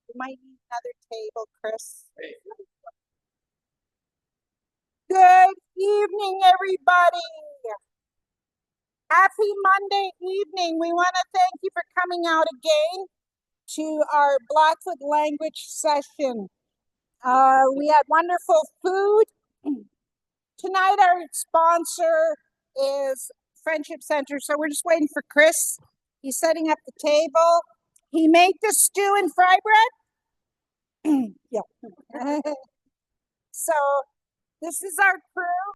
You might need another table, Chris. Good evening, everybody. Happy Monday evening. We want to thank you for coming out again to our Blackfoot language session. We had wonderful food. Tonight, our sponsor is Friendship Center. So we're just waiting for Chris. He's setting up the table. He made the stew and fry bread. Yeah. So this is our crew.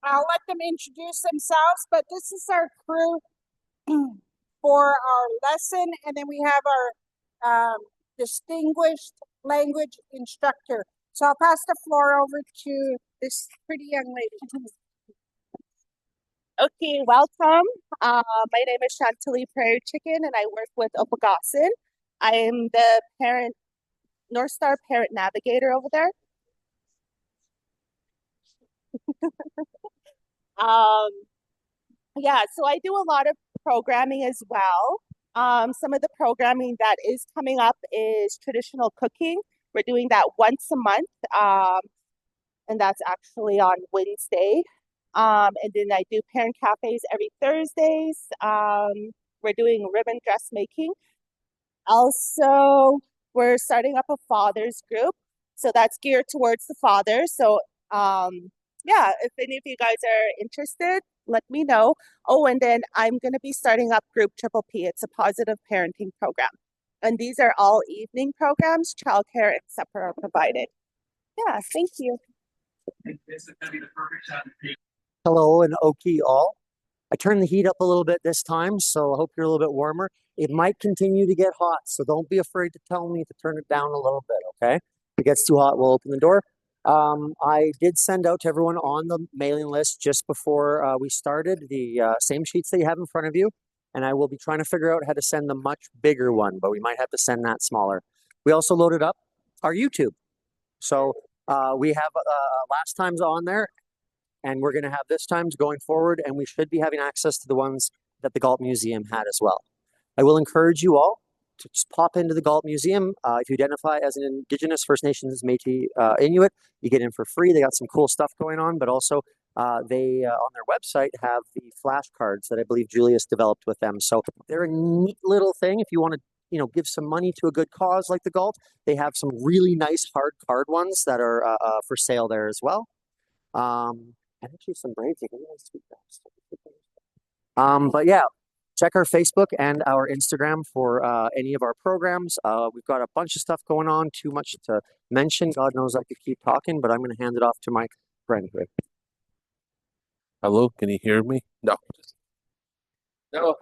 I'll let them introduce themselves, but this is our crew for our lesson. And then we have our distinguished language instructor. So I'll pass the floor over to this pretty young lady. Okay, welcome. My name is Chantilly Prairie Chicken, and I work with Opokaa'sin. I am the North Star parent navigator over there. Yeah, so I do a lot of programming as well. Some of the programming that is coming up is traditional cooking. We're doing that once a month, and that's actually on Wednesday. And then I do parent cafes every Thursdays. We're doing ribbon dressmaking. Also, we're starting up a fathers group, so that's geared towards the fathers. So, yeah, if any of you guys are interested, let me know. Oh, and then I'm going to be starting up Group Triple P. It's a positive parenting program. And these are all evening programs. Childcare and supper are provided. Yeah, thank you. Hello and Oki all. I turned the heat up a little bit this time, so I hope you're a little bit warmer. It might continue to get hot, so don't be afraid to tell me to turn it down a little bit, okay? If it gets too hot, we'll open the door. I did send out to everyone on the mailing list just before we started the same sheets that you have in front of you, and I will be trying to figure out how to send the much bigger one, but we might have to send that smaller. We also loaded up our YouTube. So we have last time's on there, and we're going to have this times going forward, and we should be having access to the ones that the Galt Museum had as well. I will encourage you all to just pop into the Galt Museum. If you identify as an Indigenous, First Nations, Métis, Inuit, you get in for free. They got some cool stuff going on, but also they, on their website, have the flashcards that I believe Julius developed with them. So they're a neat little thing if you want to give some money to a good cause like the Galt. They have some really nice hard card ones that are for sale there as well. And actually some braids. But yeah, check our Facebook and our Instagram for any of our programs. We've got a bunch of stuff going on, too much to mention. God knows I could keep talking, but I'm going to hand it off to my friend here. Hello, can you hear me? No. No.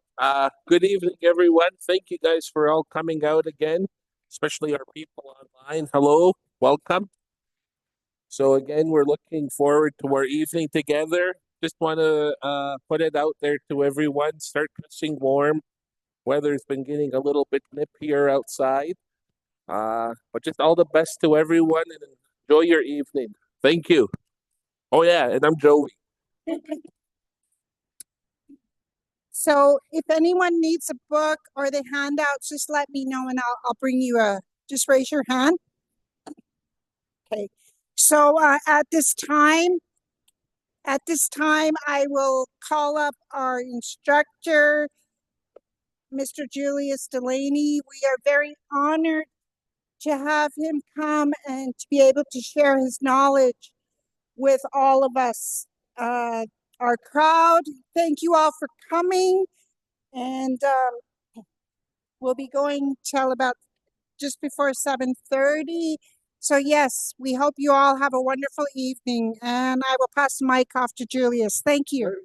Good evening, everyone. Thank you guys for all coming out again, especially our people online. Hello, welcome. So again, we're looking forward to our evening together. Just want to put it out there to everyone. Start catching warm. Weather's been getting a little bit nippier outside. But just all the best to everyone and enjoy your evening. Thank you. Oh yeah, and I'm Joey. So if anyone needs a book or the handouts, just let me know and I'll bring you just raise your hand. Okay. So at this time, I will call up our instructor, Mr. Julius Delany. We are very honored to have him come and to be able to share his knowledge with all of us. Our crowd, thank you all for coming. And we'll be going till about just before 7:30. So yes, we hope you all have a wonderful evening, and I will pass the mic off to Julius. Thank you.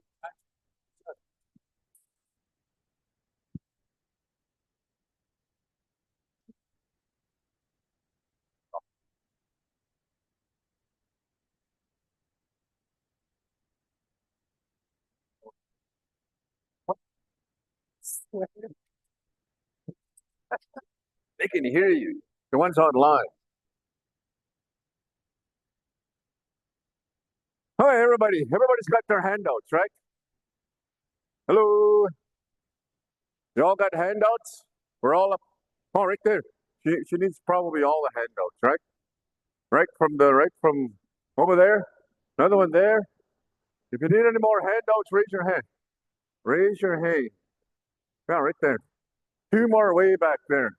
They can hear you. The ones online. Hi, everybody. Everybody's got their handouts, right? Hello. You all got handouts? We're all up. Oh, right there. She needs probably all the handouts, right? Right from over there. Another one there. If you need any more handouts, raise your hand. Raise your hand. Yeah, right there. Two more way back there.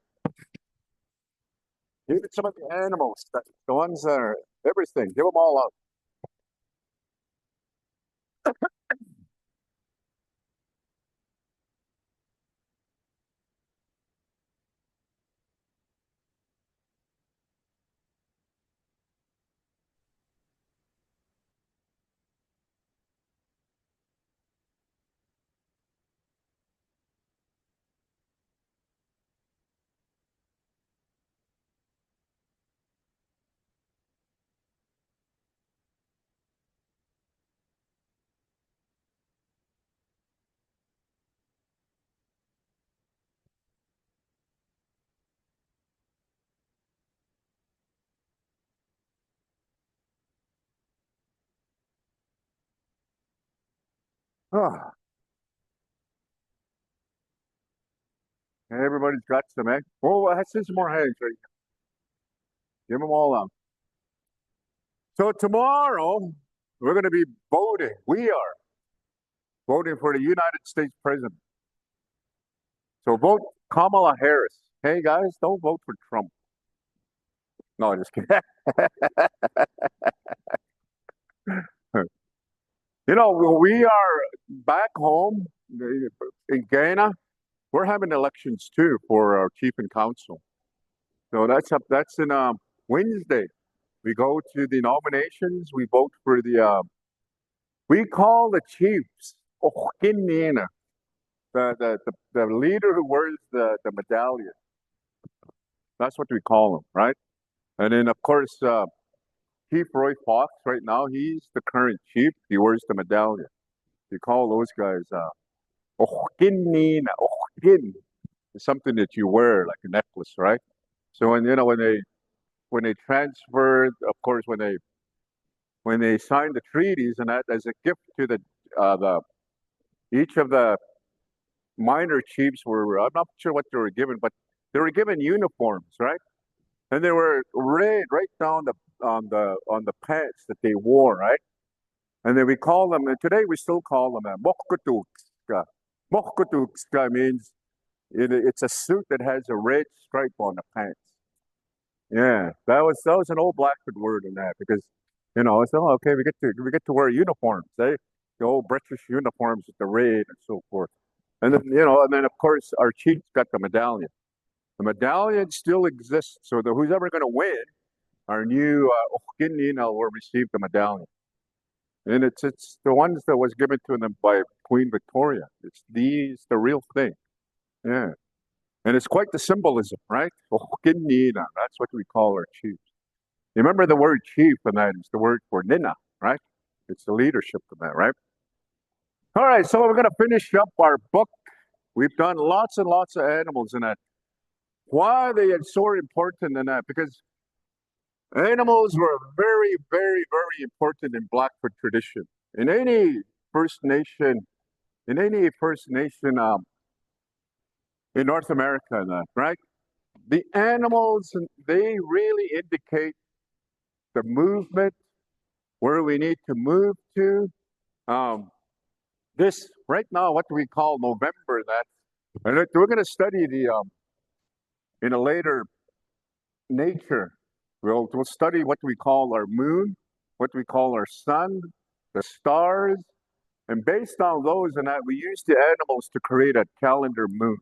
Give it some of the animals, the ones that are everything. Give them all out. Oh, everybody's got some, eh? Oh, I see some more hands right here. Give them all out. So tomorrow, we're going to be voting. We are voting for the United States president. So vote Kamala Harris. Hey, guys, don't vote for Trump. No, I'm just kidding. You know, we are back home in Ghana. We're having elections too for our chief and council. So that's in Wednesday. We go to the nominations. We vote for we call the chiefs Opokaa'sin, the leader who wears the medallion. That's what we call him, right? And then of course Chief Roy Fox right now, he's the current chief. He wears the medallion. We call those guys Opokaa'sin. Opokaa'sin is something that you wear like a necklace, right? So when they transferred, of course, when they signed the treaties and that as a gift to the each of the minor chiefs were, I'm not sure what they were given, but they were given uniforms, right? And they were red right down on the pants that they wore, right? And then we call them, and today we still call them Mokkutukska. Mokkutukska means it's a suit that has a red stripe on the pants. Yeah, that was an old Blackfoot word in that because it's okay. We get to wear uniforms, eh? The old British uniforms with the red and so forth. And then of course our chief's got the medallion. The medallion still exists, so who's ever going to win, our new Opokaa'sin will receive the medallion. And it's the ones that was given to them by Queen Victoria. It's the real thing. Yeah. And it's quite the symbolism, right? Opokaa'sin, that's what we call our chiefs. You remember the word chief, and that is the word for nina, right? It's the leadership of that, right? All right, so we're going to finish up our book. We've done lots and lots of animals in that. Why are they so important in that? Because animals were very, very, very important in Blackfoot tradition. In any First Nation, in North America, and that, right? The animals, they really indicate the movement, where we need to move to. This right now, what do we call November? And we're going to study in a later nature. We'll study what we call our moon, what we call our sun, the stars, and based on those and that, we use the animals to create a calendar moon.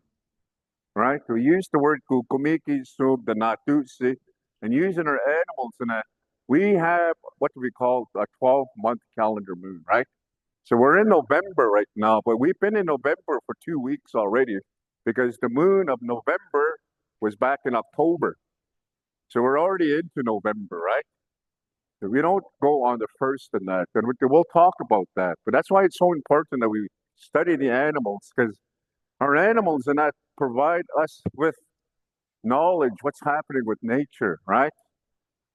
Right? We use the word kukumiki, sub, the natusi, and using our animals in that, we have what we call a 12-month calendar moon, right? So we're in November right now, but we've been in November for 2 weeks already because the moon of November was back in October. So we're already into November, right? So we don't go on the first and that, and we'll talk about that. But that's why it's so important that we study the animals because our animals and that provide us with knowledge, what's happening with nature, right?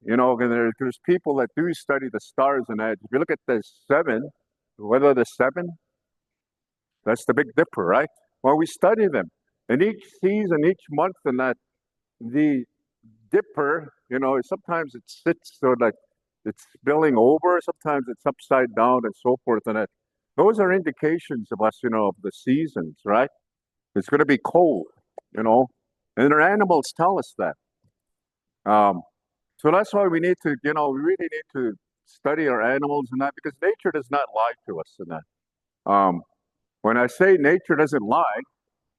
And there's people that do study the stars and that. If you look at the seven, whether the seven, that's the Big Dipper, right? Well, we study them. And each season, each month, and that the dipper, sometimes it sits so that it's spilling over, sometimes it's upside down and so forth. And that those are indications of us, of the seasons, right? It's going to be cold, and our animals tell us that. Um, so that's why we need to, we really need to study our animals and that because nature does not lie to us in that. When I say nature doesn't lie,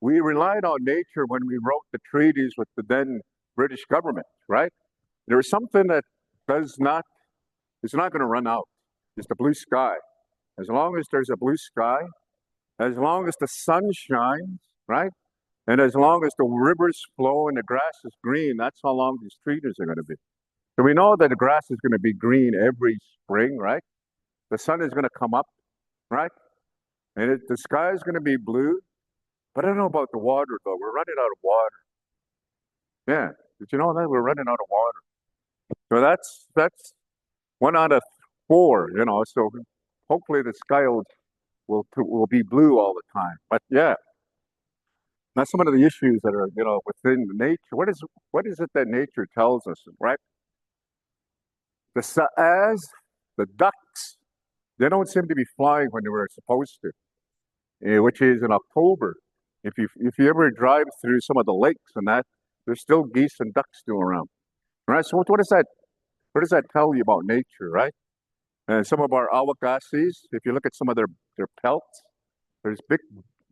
we relied on nature when we wrote the treaties with the then British government, right? There's something that it's not going to run out. It's the blue sky. As long as there's a blue sky, as long as the sun shines, right? And as long as the rivers flow and the grass is green, that's how long these treaties are going to be. So we know that the grass is going to be green every spring, right? The sun is going to come up, right? And the sky is going to be blue. But I don't know about the water, though. We're running out of water. Yeah. Did you know that? We're running out of water. So that's 1 out of 4, So hopefully the sky will be blue all the time. But yeah, that's some of the issues that are, within nature. What is it that nature tells us, right? The saas, the ducks, they don't seem to be flying when they were supposed to, which is in October. If you ever drive through some of the lakes and that, there's still geese and ducks still around, right? So what does that tell you about nature, right? And some of our Opokaa'sis, if you look at some of their pelts, there's big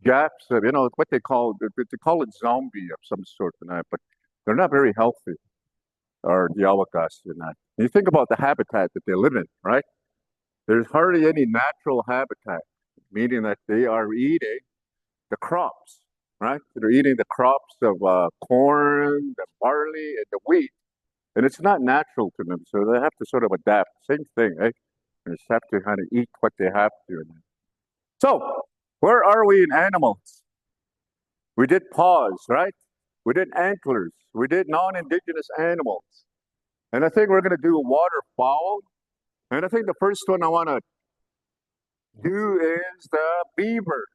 gaps of, what they call it zombie of some sort and that, but they're not very healthy, or the Opokaa'sin and that. And you think about the habitat that they live in, right? There's hardly any natural habitat, meaning that they are eating the crops, right? They're eating the crops of corn, the barley, and the wheat, and it's not natural to them, so they have to sort of adapt. Same thing, right? They just have to kind of eat what they have to. So, where are we in animals? We did paws, right? We did antlers. We did non-indigenous animals. And I think we're going to do waterfowl. And I think the first one I want to do is the beaver.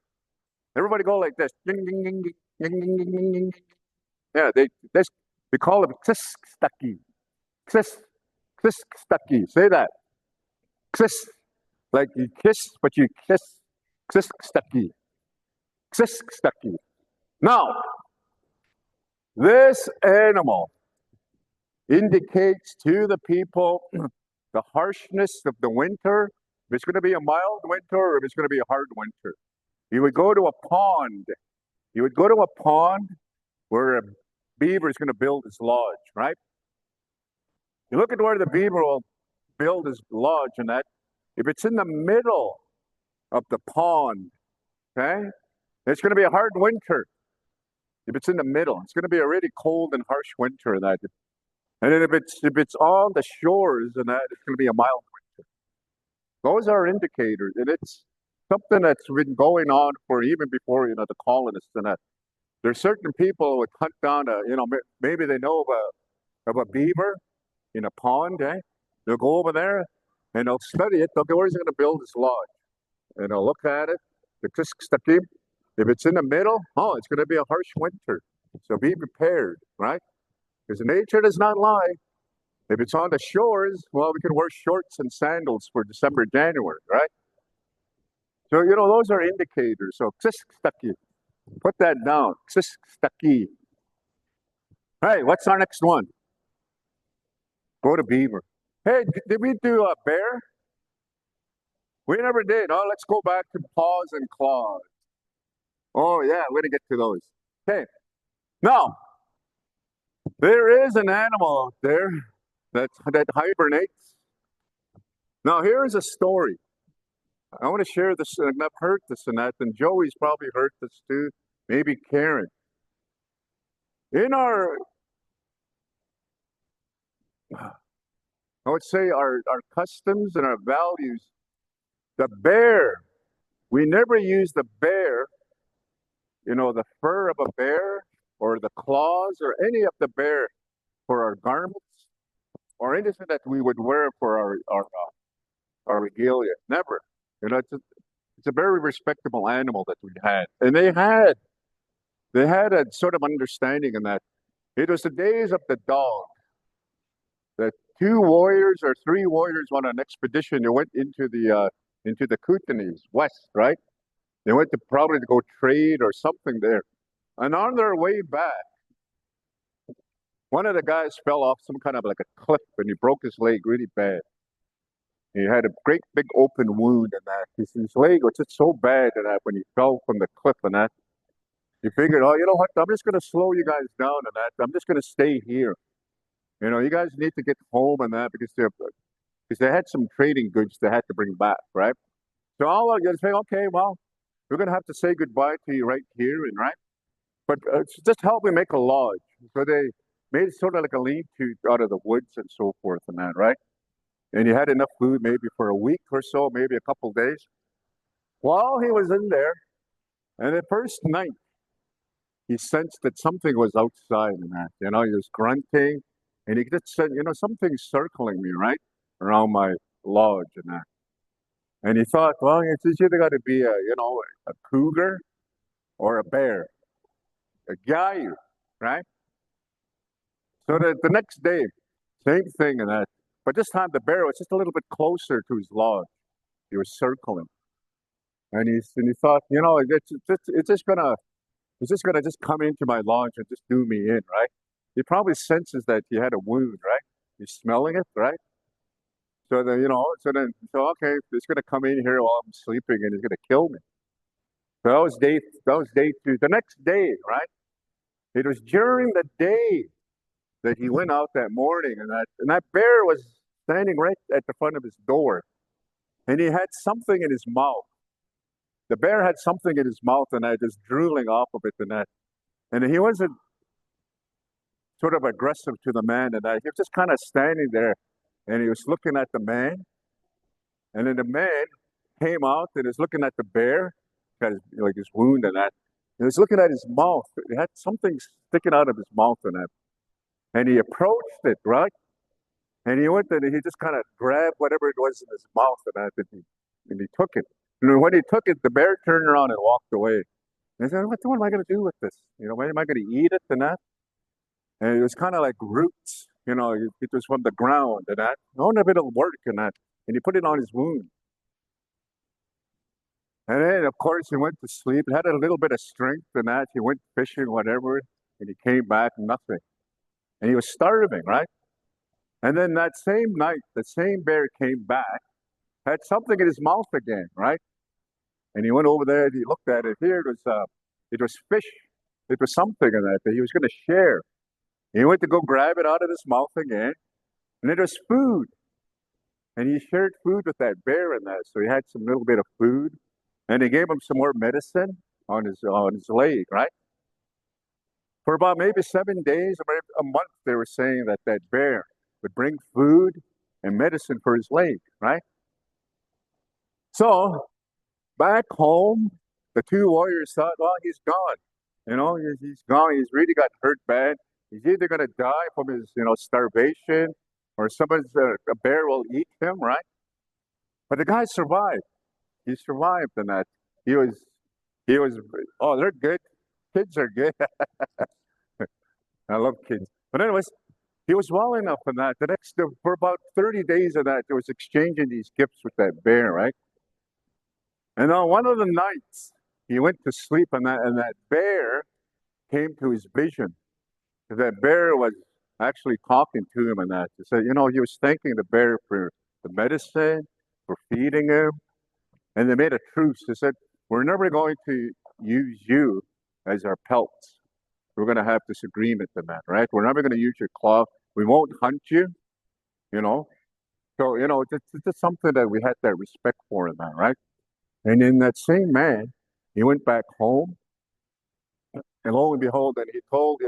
Everybody go like this. Ding, ding, ding, ding, ding, ding, ding, ding, ding. Yeah, we call them ksistucky. Ksistucky. Say that. Ksis. Like you kiss, but you kiss. Ksistucky. Ksistucky. Now, this animal indicates to the people the harshness of the winter. If it's going to be a mild winter or if it's going to be a hard winter. You would go to a pond. You would go to a pond where a beaver is going to build his lodge, right? You look at where the beaver will build his lodge and that. If it's in the middle of the pond, okay, it's going to be a hard winter. If it's in the middle, it's going to be a really cold and harsh winter and that. And then if it's on the shores and that, it's going to be a mild winter. Those are indicators, and it's something that's been going on for even before the colonists and that. There's certain people who would hunt down maybe they know of a beaver in a pond, eh? They'll go over there and they'll study it. They'll go, where's he going to build his lodge? And they'll look at it. If it's in the middle, it's going to be a harsh winter. So be prepared, right? Because nature does not lie. If it's on the shores, well, we can wear shorts and sandals for December, January, right? So, those are indicators. So, ksistucky. Put that down. Ksistucky. Hey, what's our next one? Go to beaver. Hey, did we do a bear? We never did. Oh, let's go back to paws and claws. Oh, yeah, we're going to get to those. Okay. Now, there is an animal out there that hibernates. Now, here's a story. I want to share this, and I've heard this and that, and Joey's probably heard this too, maybe Karen. In our, I would say our customs and our values, the bear, we never use the bear, the fur of a bear or the claws or any of the bear for our garments or anything that we would wear for our regalia. Never. It's a very respectable animal that we had. And they had they had a sort of understanding in that it was the days of the dog. That two warriors or three warriors went on an expedition. They went into the Kootenays west, right? They went to probably to go trade or something there. And on their way back, one of the guys fell off some kind of like a cliff and he broke his leg really bad. He had a great big open wound in that. His leg was just so bad that when he fell from the cliff and that, he figured, oh, you know what? I'm just going to slow you guys down and that. I'm just going to stay here. You know, you guys need to get home and that because they had some trading goods they had to bring back, right? So all of you say, okay, well, we're going to have to say goodbye to you right here and right. But just help me make a lodge. So they made sort of like a lean-to out of the woods and so forth and that, right? And he had enough food maybe for a week or so, maybe a couple days. While he was in there, and the first night, he sensed that something was outside and that, you know, he was grunting, and he just said, you know, something's circling me, right, around my lodge and that. And he thought, well, it's either got to be a cougar or a bear, a gayu, right? So the next day, same thing and that. But this time the bear was just a little bit closer to his lodge. He was circling. And he thought, you know, it's just gonna just come into my lodge and just do me in, right? He probably senses that he had a wound, right? He's smelling it, right? So then, okay, he's gonna come in here while I'm sleeping and he's gonna kill me. So that was day two. The next day, right? It was during the day that he went out that morning and that bear was standing right at the front of his door. And he had something in his mouth. The bear had something in his mouth and I just drooling off of it and that. And he wasn't sort of aggressive to the man and that. He was just kind of standing there and he was looking at the man. And then the man came out and was looking at the bear, got his wound and that. And he was looking at his mouth. He had something sticking out of his mouth and that. And he approached it, right? And he went and he just kind of grabbed whatever it was in his mouth and that, and he took it. And when he took it, the bear turned around and walked away. And he said, what am I going to do with this? You know, am I going to eat it and that? And it was kind of like roots, you know, it was from the ground and that. None of it'll work and that. And he put it on his wound. And then, of course, he went to sleep. He had a little bit of strength and that. He went fishing, whatever, and he came back, nothing. And he was starving, right? And then that same night, the same bear came back, had something in his mouth again, right? And he went over there and he looked at it. Here it was fish. It was something in that he was going to share. He went to go grab it out of his mouth again, and it was food. And he shared food with that bear in that. So he had some little bit of food, and he gave him some more medicine on his leg, right? For about maybe 7 days or maybe a month, they were saying that that bear would bring food and medicine for his leg, right? So back home, the two warriors thought, well, he's gone. You know, he's gone. He's really got hurt bad. He's either going to die from his, starvation or a bear will eat him, right? But the guy survived. He survived in that. He was, oh, they're good. Kids are good. I love kids. But anyways, he was well enough in that. For about 30 days of that, he was exchanging these gifts with that bear, right? And on one of the nights, he went to sleep and that bear came to his vision. That bear was actually talking to him and that. He said, he was thanking the bear for the medicine, for feeding him. And they made a truce. They said, we're never going to use you as our pelts. We're going to have this agreement in that, right? We're never going to use your claw. We won't hunt you, So, it's just something that we had that respect for in that, right? And then that same man, he went back home. And lo and behold, and he told,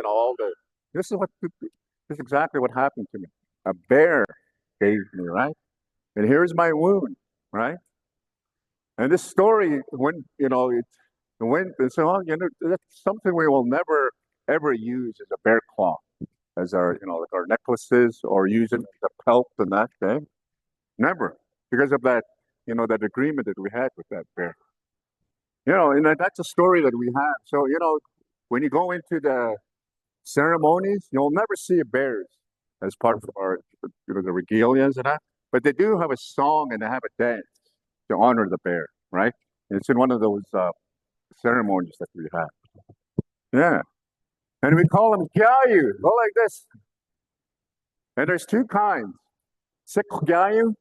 this is exactly what happened to me. A bear gave me, right? And here's my wound, right? And this story, and so that's something we will never ever use as a bear claw, as our, like our necklaces, or use it as a pelt and that thing. Never, because of that, that agreement that we had with that bear. And that's a story that we have. So, when you go into the ceremonies, you'll never see bears as part of our, the regalias and that. But they do have a song and they have a dance to honor the bear, right? It's in one of those ceremonies that we have. Yeah. And we call them gyayu. Go like this. And there's two kinds. Sikgyayu,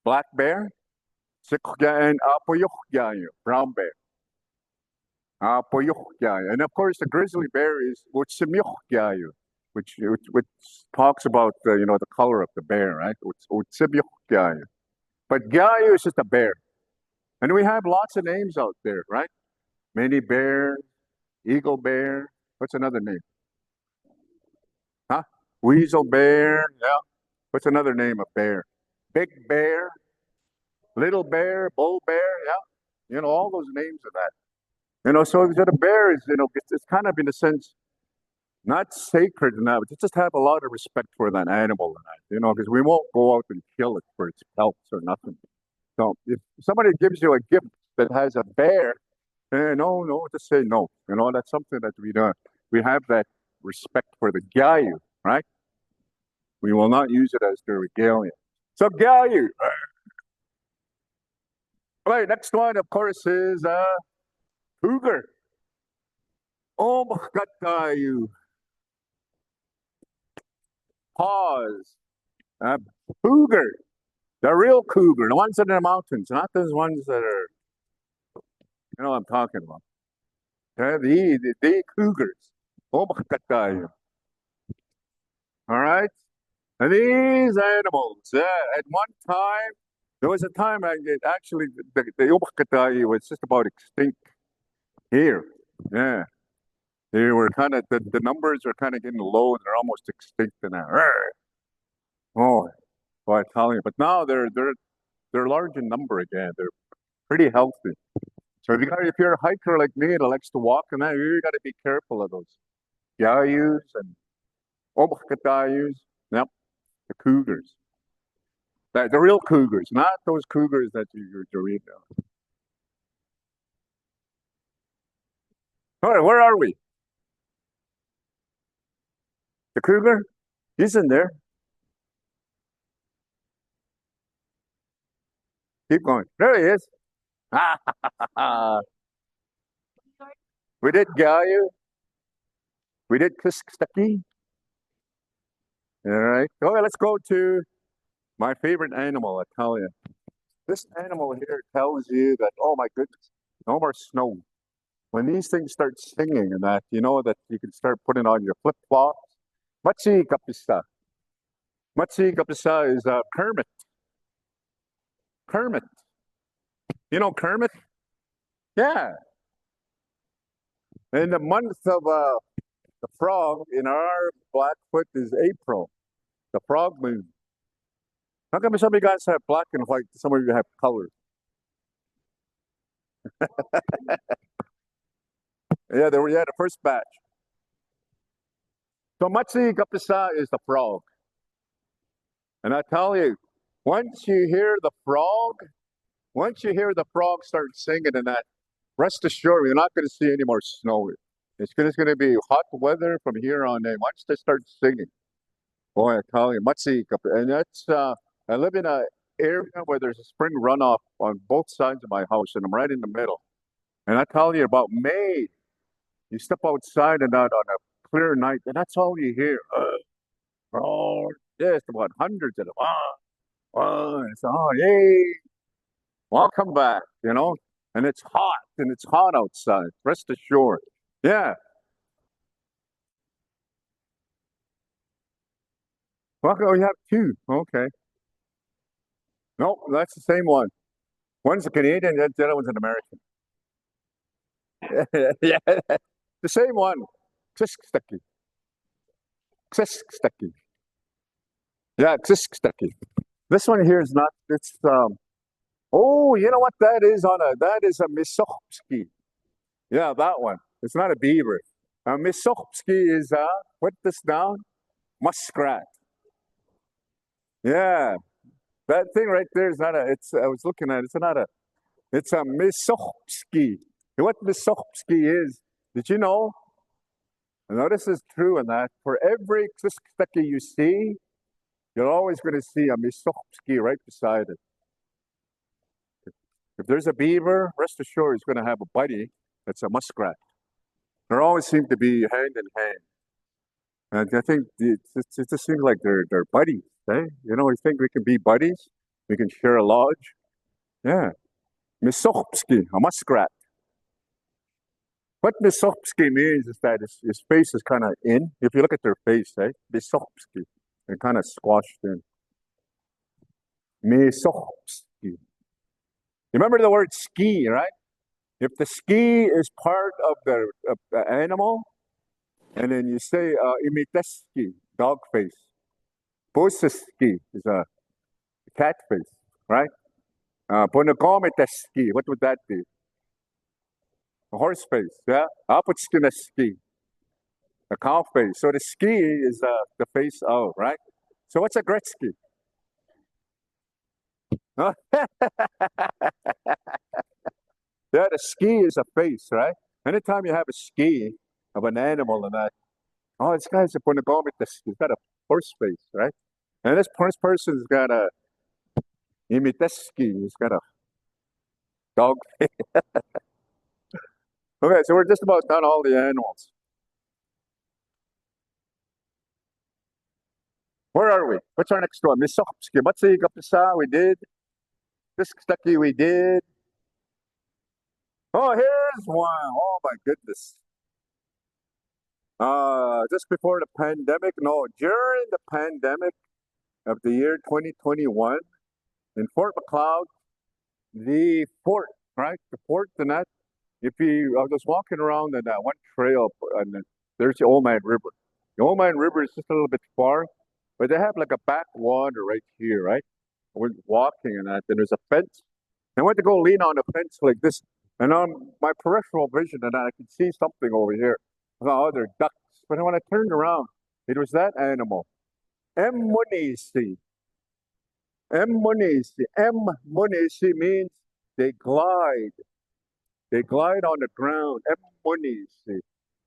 black bear. Sikgyayu and apoyukgyayu, brown bear. Apoyukgyayu. And of course, the grizzly bear is utsimyukgyayu, which talks about the color of the bear, right? Utsimyukgyayu. But gyayu is just a bear. And we have lots of names out there, right? Many bear, eagle bear. What's another name? Huh? Weasel bear. Yeah. What's another name of bear? Big bear, little bear, bull bear. Yeah. All those names of that. So the bear is, it's kind of in a sense not sacred enough, but just have a lot of respect for that animal, because we won't go out and kill it for its pelts or nothing. So if somebody gives you a gift that has a bear, no, just say no. That's something that we don't. We have that respect for the gyayu, right? We will not use it as the regalia. So gyayu. All right, next one, of course, is cougar. Opokaa'sin. Pause. Cougar. The real cougar, the ones that are in the mountains, not those ones that are, what I'm talking about. The cougars. Opokaa'sin. All right? And these animals, at one time, there was a time actually the Opokaa'sin was just about extinct here. Yeah. They were kind of, the numbers are kind of getting low and they're almost extinct now. Oh, boy, I tell you. But now they're large in number again. They're pretty healthy. So if you're a hiker like me that likes to walk and that, you got to be careful of those gyayus and Opokaa'sin. Yep, the cougars. The real cougars, not those cougars that you read now. All right, where are we? The cougar? He's in there. Keep going. There he is. We did gyayu. We did Kotoki. All right. Okay, let's go to my favorite animal, I tell you. This animal here tells you that, oh my goodness, no more snow. When these things start singing and that, that you can start putting on your flip-flops. Matsikapisa. Matsikapisa is Kermit. Kermit. You know Kermit? Yeah. And the month of the frog in our Blackfoot is April, the frog moon. How come some of you guys have black and white, some of you have colors? Yeah, the first batch. So Matsikapisa is the frog. And I tell you, once you hear the frog start singing and that, rest assured, you're not going to see any more snow. It's going to be hot weather from here on in. Once they start singing, boy, I tell you, Matsikapisa. And that's, I live in an area where there's a spring runoff on both sides of my house, and I'm right in the middle. And I tell you, about May, you step outside and out on a clear night, and that's all you hear. Oh, just about hundreds of them. It's, yay. Welcome back, and it's hot outside, rest assured. Yeah. Well, you have two. Okay. No, that's the same one. One's a Canadian, the other one's an American. Yeah, the same one. Kotoki. Kotoki. Yeah, Kotoki. This one here is not. It's oh, you know what that is that is a Misokpski. Yeah, that one. It's not a beaver. Misokpski is put this down. Muskrat. Yeah. That thing right there is not I was looking at it. It's a Misokpski. What Misokpski is, did you know And now this is true in that for every Kotoki you see, you're always going to see a Misokpski right beside it. If there's a beaver, rest assured he's going to have a buddy that's a muskrat. They always seem to be hand in hand. And I think it just seems like they're buddies, eh? You know, we think we can be buddies. We can share a lodge. Yeah. Misokpski, a muskrat. What Misokpski means is that his face is kind of in. If you look at their face, eh? Misokpski. They're kind of squashed in. Misokpski. You remember the word ski, right? If the ski is part of the animal, and then you say imiteski, dog face. Boseski is a cat face, right? Ponogometeski, what would that be? A horse face, yeah? Apotskineski, a cow face. So the ski is the face of, right? So what's a Gretzky? Huh? Yeah, the ski is a face, right? Anytime you have a ski of an animal and that, oh, this guy's a Ponogometeski, he's got a horse face, right? And this first person's got a imiteski, he's got a dog face. Okay, so we're just about done all the animals. Where are we? What's our next one? Misokpski. Matsig we did. This Kotoki we did. Oh, here's one. Oh my goodness. Just before the pandemic, no, during the pandemic of the year 2021 in Fort McLeod, the fort, right? The fort and that. I was walking around on that one trail, and there's the Old Man River. The Old Man River is just a little bit far, but they have like a backwater right here, right? We're walking and that, and there's a fence. I went to go lean on a fence like this, and on my peripheral vision, and I could see something over here. I thought, oh, they're ducks. But when I turned around, it was that animal. M-munisi. M-munisi. M-munisi means they glide. They glide on the ground. M-munisi.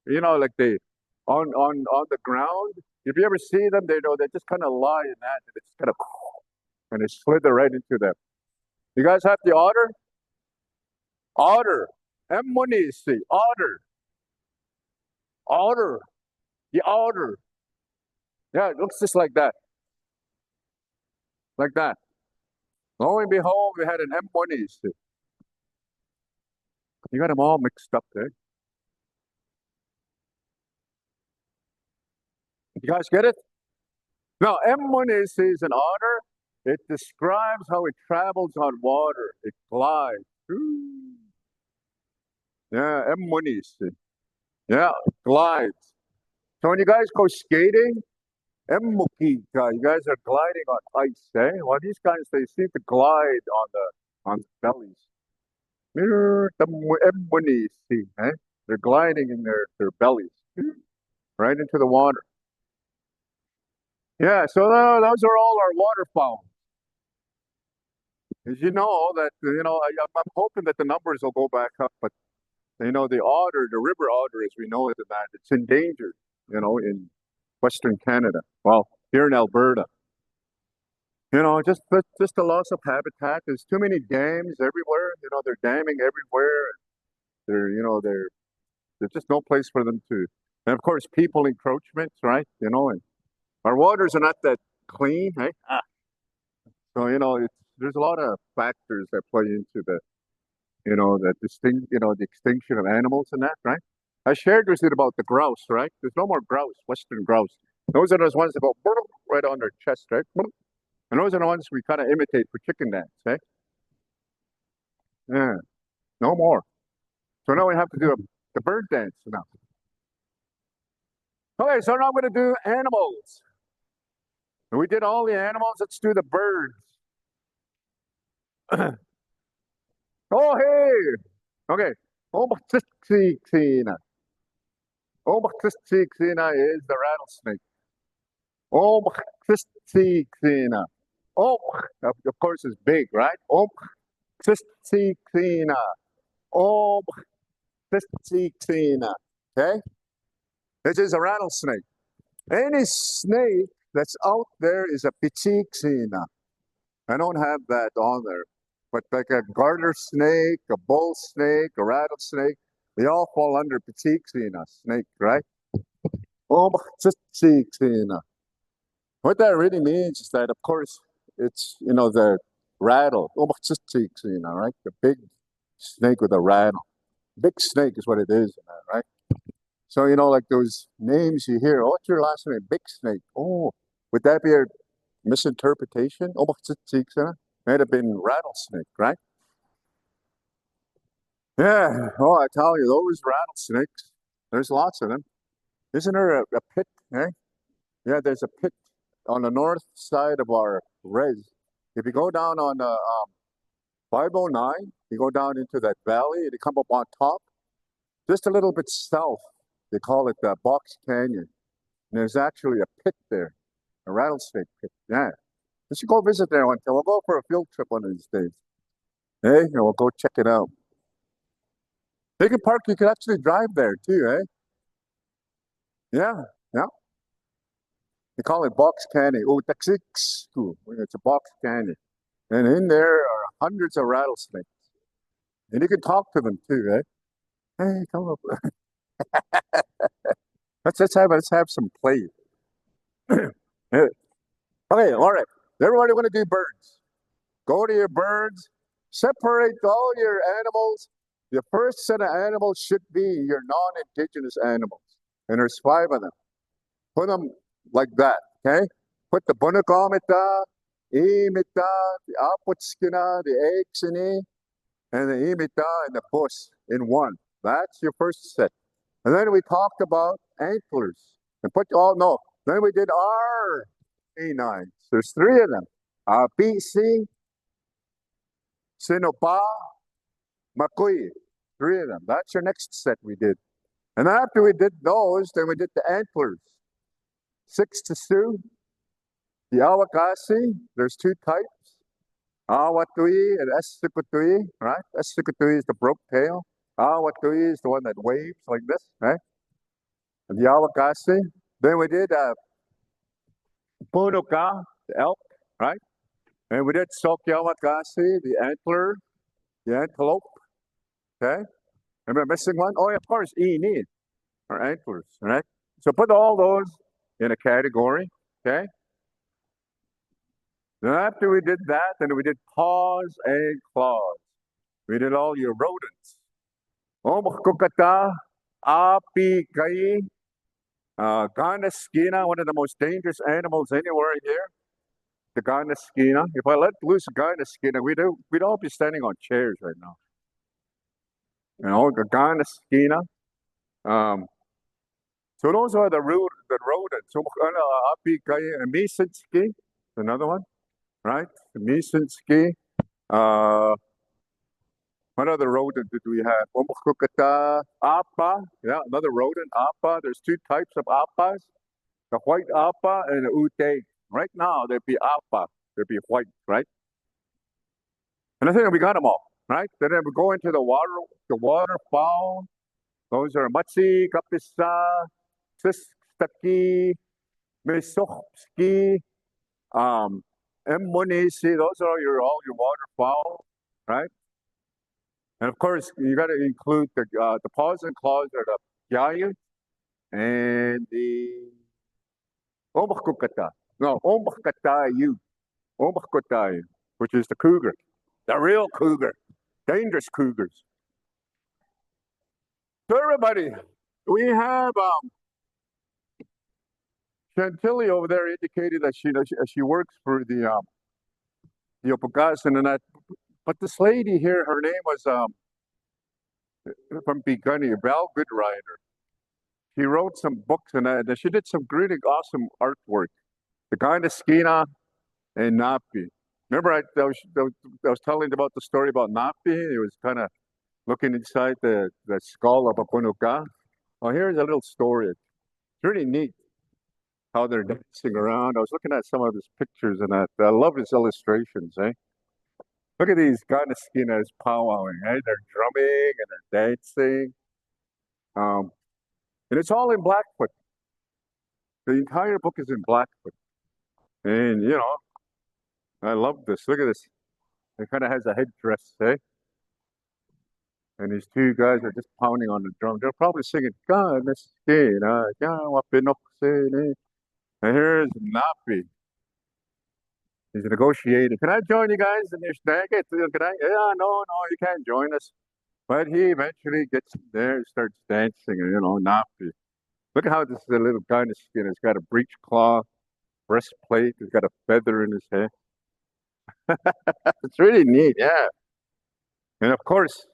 You know, like they on the ground. If you ever see them, they just kind of lie in that, and it's kind of and they slither right into them. You guys have the otter? Otter. M-munisi. Otter. Otter. The otter. Yeah, it looks just like that. Like that. Lo and behold, we had an M-munisi. You got them all mixed up there. You guys get it? Now, M-munisi is an otter. It describes how it travels on water. It glides. Ooh. Yeah, M-munisi. Yeah, it glides. So when you guys go skating, M-mukika, you guys are gliding on ice, eh? Well, these guys, they seem to glide on the bellies. M-munisi, eh? They're gliding in their bellies, right into the water. Yeah, so those are all our waterfowl. As you know, that, I'm hoping that the numbers will go back up, but, the otter, the river otter, as we know it, it's endangered, in Western Canada. Well, here in Alberta. Just the loss of habitat. There's too many dams everywhere. They're damming everywhere. There's just no place for them to. And of course, people encroachments, right? And our waters are not that clean, hey? So, there's a lot of factors that play into the extinction of animals and that, right? I shared with you about the grouse, right? There's no more grouse, Western grouse. Those are those ones that go right on their chest, right? And those are the ones we kind of imitate for chicken dance, eh? Yeah, no more. So now we have to do the bird dance now. Okay, so now I'm going to do animals. And we did all the animals. Let's do the birds. Oh, hey! Okay. Opokaa'sin. Opokaa'sin is the rattlesnake. Opokaa'sin. Of course, is big, right? Opokaa'sin. Opokaa'sin. Okay? This is a rattlesnake. Any snake that's out there is a pichiksina. I don't have that on there. But like a garter snake, a bull snake, a rattlesnake, they all fall under pichiksina snake, right? Oh, pichiksina. What that really means is that, of course, it's, the rattle. Oh, pichiksina, right? The big snake with a rattle. Big snake is what it is, right? So, like those names you hear, oh, what's your last name? Big Snake. Oh, would that be a misinterpretation? Oh, might have been rattlesnake, right? Yeah. Oh, I tell you, those rattlesnakes, there's lots of them. Isn't there a pit, eh? Yeah, there's a pit on the north side of our res. If you go down on 509, you go down into that valley and you come up on top, just a little bit south. They call it the Box Canyon. And there's actually a pit there, a rattlesnake pit. Yeah. We should go visit there one time. We'll go for a field trip one of these days. Hey, and we'll go check it out. Bacon Park, you could actually drive there too, eh? Yeah, yeah. They call it Box Canyon. Oh, Texas School. It's a Box Canyon. And in there are hundreds of rattlesnakes. And you can talk to them too, eh? Hey, come up. Let's have some play. Okay, all right. Everybody want to do birds. Go to your birds. Separate all your animals. The first set of animals should be your non-indigenous animals. And there's 5 of them. Put them like that, okay? Put the bunakamita, imita, the aputskina, the exini, and the imita and the bus in one. That's your first set. And then we talked about antlers. And then we did our canines. There's 3 of them. BC, Sinopa, Makui. 3 of them. That's your next set we did. And after we did those, then we did the antlers. 6 to Sioux. The Opokaa'sin, there's 2 types. Awatui and Esukutui, right? Esukutui is the broke tail. Awatui is the one that waves like this, right? And the Opokaa'sin. Then we did Punuka, the elk, right? And we did Sokyawakasi, the antler, the antelope. Okay? Am I missing one? Oh, yeah, of course, Ini, or antlers, right? So put all those in a category, okay? Then after we did that, then we did paws and claws. We did all your rodents. Omakukata, api kai, ganaskina, one of the most dangerous animals anywhere here. The ganaskina. If I let loose a ganaskina, we'd all be standing on chairs right now. The ganaskina. So those are the rodents. So api kai, misitski, another one, right? Misitski. What other rodent did we have? Omakukata, apa. Yeah, another rodent, apa. There's 2 types of appas. The white apa and the ute. Right now, there'd be apa. There'd be white, right? And I think we got them all, right? Then we go into the waterfowl. Those are matsi, kapisa, sistaki, misochski, emmonisi. Those are all your waterfowl, right? And of course, you got to include the paws and claws are the yayu and the omakukata. No, omakatayu. Omakatayu, which is the cougar. The real cougar. Dangerous cougars. So everybody, we have Chantilly over there indicated that she works for the Opokaa'sin and that. But this lady here, her name was from Bigani, Val Goodrider. She wrote some books and she did some really awesome artwork. The Ganaskina and Napi. Remember I was telling about the story about Napi? He was kind of looking inside the skull of a Punuka. Oh, here's a little story. It's really neat how they're dancing around. I was looking at some of his pictures and I love his illustrations, eh? Look at these Ganaskinas powwowing, eh? They're drumming and they're dancing. And it's all in Blackfoot. The entire book is in Blackfoot. And, I love this. Look at this. It kind of has a headdress, eh? And these two guys are just pounding on the drum. They're probably singing, God, let's get and here's Napi. He's negotiating. Can I join you guys in your snack? Can I? Yeah, no, you can't join us. But he eventually gets there, starts dancing, and Napi. Look at how this is a little guy in the skin. He's got a breech cloth, breastplate. He's got a feather in his head. It's really neat, yeah. And of course,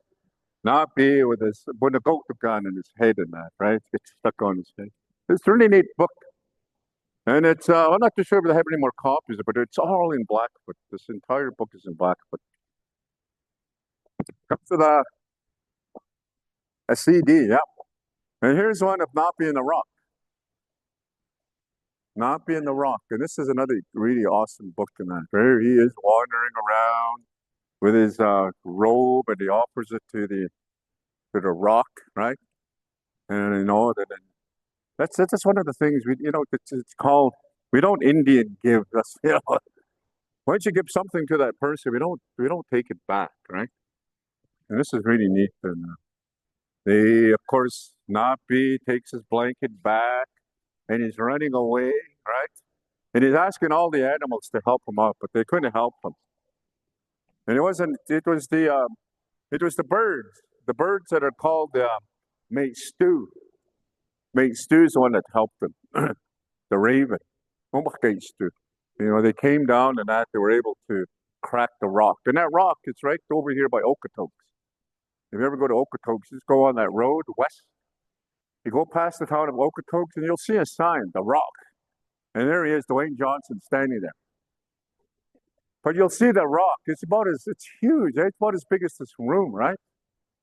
Napi with a goat gun in his head and that, right? Gets stuck on his head. It's a really neat book. And it's, I'm not too sure if they have any more copies, but it's all in Blackfoot. This entire book is in Blackfoot. Come to a CD, yeah. And here's one of Napi and the Rock. Napi and the Rock. And this is another really awesome book in that. There he is wandering around with his robe, and he offers it to the rock, right? And that's one of the things it's called. We don't Indian give. That's once you give something to that person, we don't take it back, right? And this is really neat. And of course, Napi takes his blanket back, and he's running away, right? And he's asking all the animals to help him out, but they couldn't help him. And it was the birds that are called mate stew. Mate stew is the one that helped them. The raven. They came down and they were able to crack the rock. And that rock is right over here by Okotoks. If you ever go to Okotoks, just go on that road west. You go past the town of Okotoks and you'll see a sign, the rock. And there he is, Dwayne Johnson, standing there. But you'll see the rock. It's huge. It's about as big as this room, right?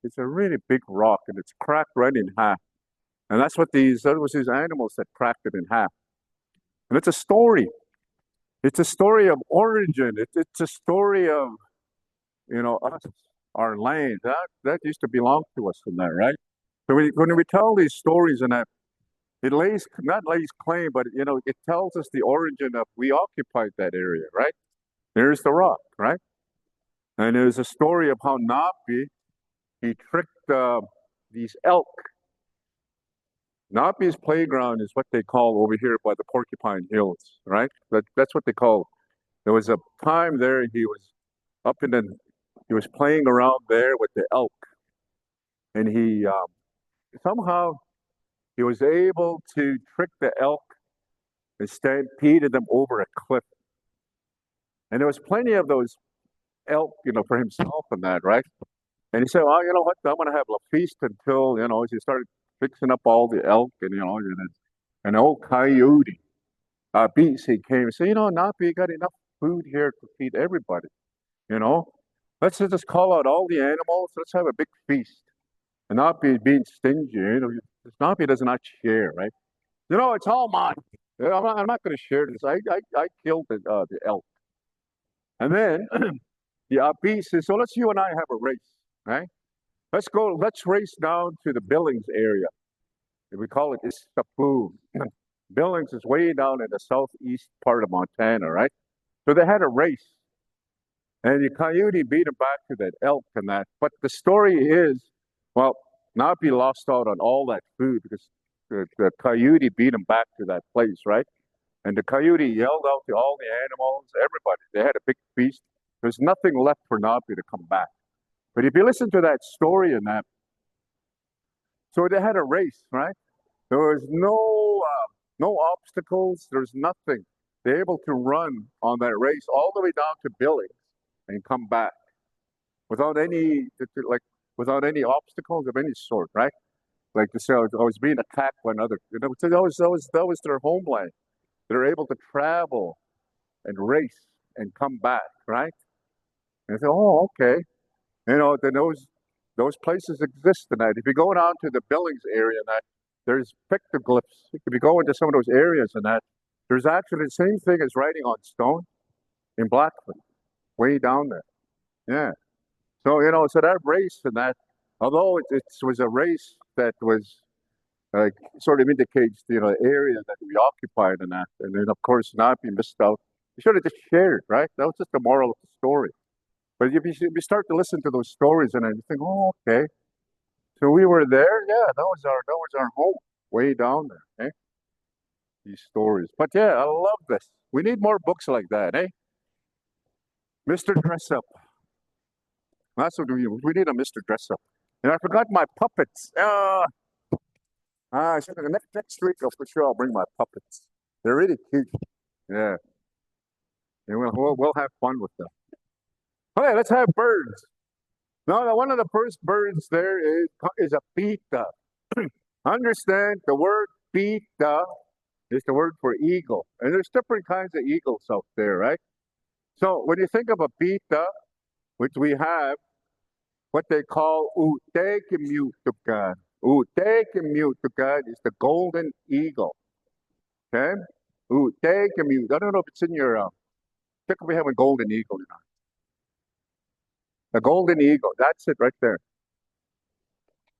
It's a really big rock, and it's cracked right in half. And that was these animals that cracked it in half. And it's a story. It's a story of origin. It's a story of, us, our land. That used to belong to us in that, right? So when we tell these stories and that, it not lays claim, but, it tells us the origin of we occupied that area, right? There's the rock, right? And there's a story of how Napi, he tricked these elk. Napi's playground is what they call over here by the Porcupine Hills, right? That's what they call. There was a time there he was playing around there with the elk, and he somehow he was able to trick the elk and stampeded them over a cliff. And there was plenty of those elk, for himself and that, right? And he said, well, you know what? I'm going to have a feast until, he started fixing up all the elk and, and an old coyote, beast, he came and said, Napi, you got enough food here to feed everybody, Let's just call out all the animals. Let's have a big feast. And Napi being stingy, Napi does not share, right? It's all mine. I'm not going to share this. I killed the elk. And then the beast says, so you and I have a race, right? Let's race down to the Billings area. We call it Istapu. Billings is way down in the southeast part of Montana, right? So they had a race. And the coyote beat him back to that elk and that. But the story is, well, Napi lost out on all that food because the coyote beat him back to that place, right? And the coyote yelled out to all the animals, everybody. They had a big feast. There's nothing left for Napi to come back. But if you listen to that story in that, so they had a race, right? There was no obstacles. There's nothing. They're able to run on that race all the way down to Billings and come back without any obstacles of any sort, right? Like to say, I was being attacked by another. That was their homeland. They're able to travel and race and come back, right? And I said, oh, okay. Then those places exist tonight. If you go down to the Billings area, there's pictoglyphs. If you go into some of those areas and there's actually the same thing as writing on stone in Blackfoot, way down there. Yeah. So, so that race and that, although it was a race that was like sort of indicates, the area that we occupied and that. And then, of course, not be missed out. You should have just shared, right? That was just the moral of the story. But if you start to listen to those stories and you think, oh, okay, so we were there. Yeah, that was our home, way down there. Eh? These stories. But yeah, I love this. We need more books like that, eh? Mr. Dress Up. That's what we need, a Mr. Dress Up. And I forgot my puppets. So the next week, for sure, I'll bring my puppets. They're really cute. Yeah. And we'll have fun with them. Okay, let's have birds. Now, one of the first birds there is a pita. Understand the word pita is the word for eagle. And there's different kinds of eagles out there, right? So when you think of a pita, which we have what they call utekimutukan. Utekimutukan is the golden eagle. Okay? Utekimut. I don't know if it's in your, check if we have a golden eagle or not. The golden eagle, that's it right there.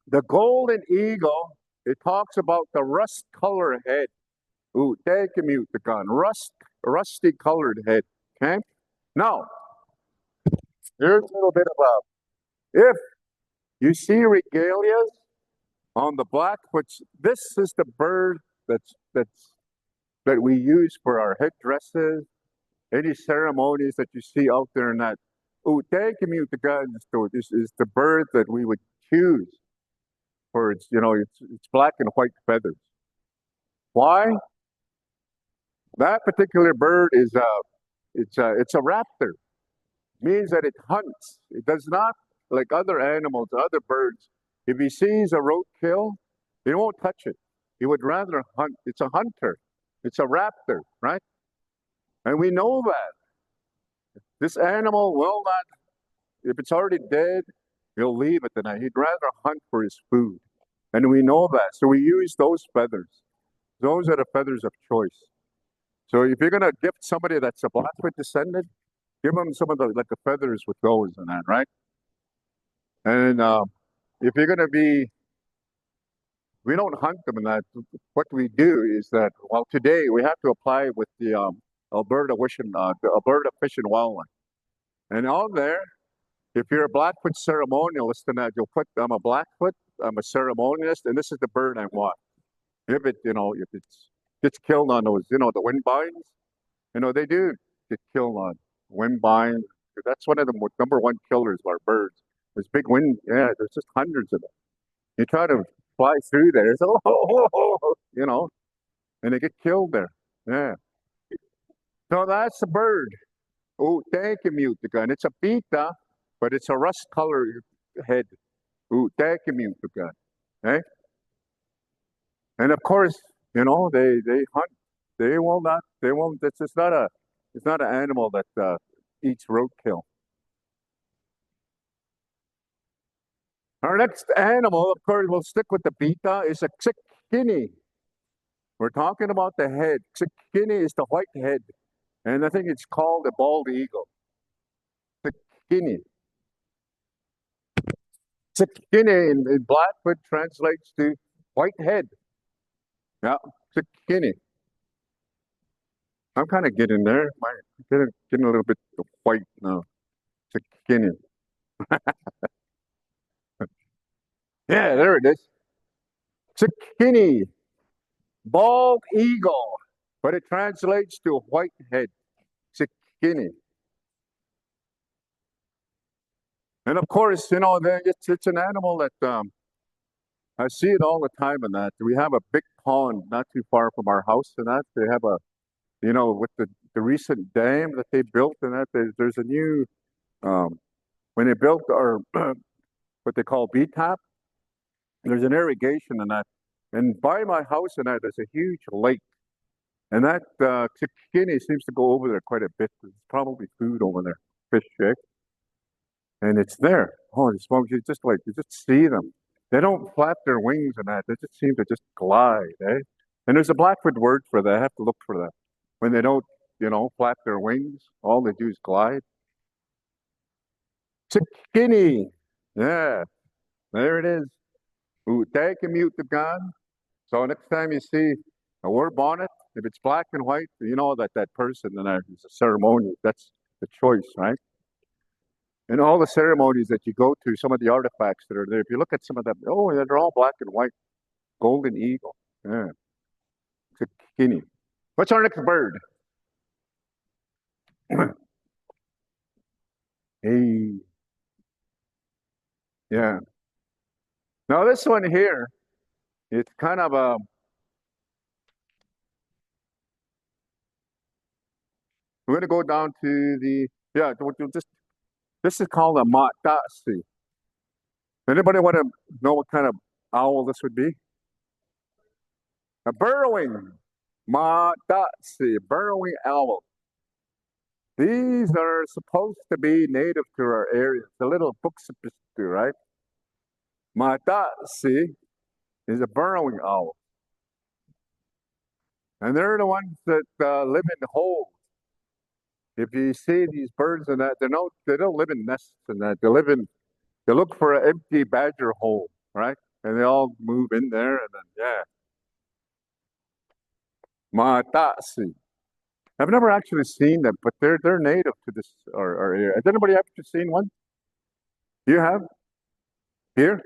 The golden eagle, it talks about the rust colored head. Utekimutakan, rusty colored head. Okay? Now, here's a little bit about if you see regalias on the Blackfoots, this is the bird that we use for our headdresses, any ceremonies that you see out there in that. Utekimutakan is the bird that we would choose for its, it's black and white feathers. Why? That particular bird is it's a raptor. Means that it hunts. It does not, like other animals, other birds. If he sees a roadkill, he won't touch it. He would rather hunt. It's a hunter. It's a raptor, right? And we know that this animal will not. If it's already dead, he'll leave it tonight. He'd rather hunt for his food, and we know that. So we use those feathers. Those are the feathers of choice. So if you're gonna gift somebody that's a Blackfoot descendant, give them some of the feathers with those and that, right? And if you're gonna be, we don't hunt them and that. What we do is that, well, today we have to apply with the Alberta Fish and Wildlife, and on there, if you're a Blackfoot ceremonialist, then you'll put, I'm a Blackfoot, I'm a ceremonialist, and this is the bird I want. If it, if it gets killed on those, the wind vines, they do get killed on wind vines. That's one of the number one killers of our birds. There's big wind, yeah, there's just hundreds of them. You try to fly through there, it's and they get killed there. Yeah. So that's the bird. Oh, thank you, Mutica. And it's a pita, but it's a rust-colored head. Oh, thank you, Mutica. Okay? And of course, they hunt. They won't. It's not an animal that eats roadkill. Our next animal, of course, we'll stick with the pita, is a tsikkini. We're talking about the head. Tsikkini is the white head. And I think it's called a bald eagle. Tsikkini. Tsikkini in Blackfoot translates to white head. Yeah, tsikkini. I'm kind of getting there. Getting a little bit white now. Tsikkini. Yeah, there it is. Tsikkini. Bald eagle. But it translates to white head. Tsikkini. And of course, it's an animal that I see it all the time in that. We have a big pond not too far from our house and that. They have with the recent dam that they built and that, there's a new, when they built our, what they call B-tap, there's an irrigation in that. And by my house and that, there's a huge lake. And that tsikkini seems to go over there quite a bit. There's probably food over there, fish, eh? And it's there. Oh, you just see them. They don't flap their wings and that. They just seem to just glide, eh? And there's a Blackfoot word for that. I have to look for that. When they don't, flap their wings, all they do is glide. Tsikkini. Yeah, there it is. Utekimutakan. So next time you see a war bonnet, if it's black and white, you know that that person and is a ceremonial. That's the choice, right? And all the ceremonies that you go to, some of the artifacts that are there, if you look at some of them, oh, they're all black and white. Golden eagle. Yeah. It's a guinea. What's our next bird? Hey. Yeah. Now this one here, it's kind of a, we're going to go down to the, yeah, this is called a matasi. Anybody want to know what kind of owl this would be? A burrowing matasi, burrowing owl. These are supposed to be native to our area. The little books, right? Matasi is a burrowing owl. And they're the ones that live in holes. If you see these birds and that, they don't live in nests and that. They look for an empty badger hole, right? And they all move in there and then, yeah. Matasi. I've never actually seen them, but they're native to this our area. Has anybody actually seen one? You have? Here?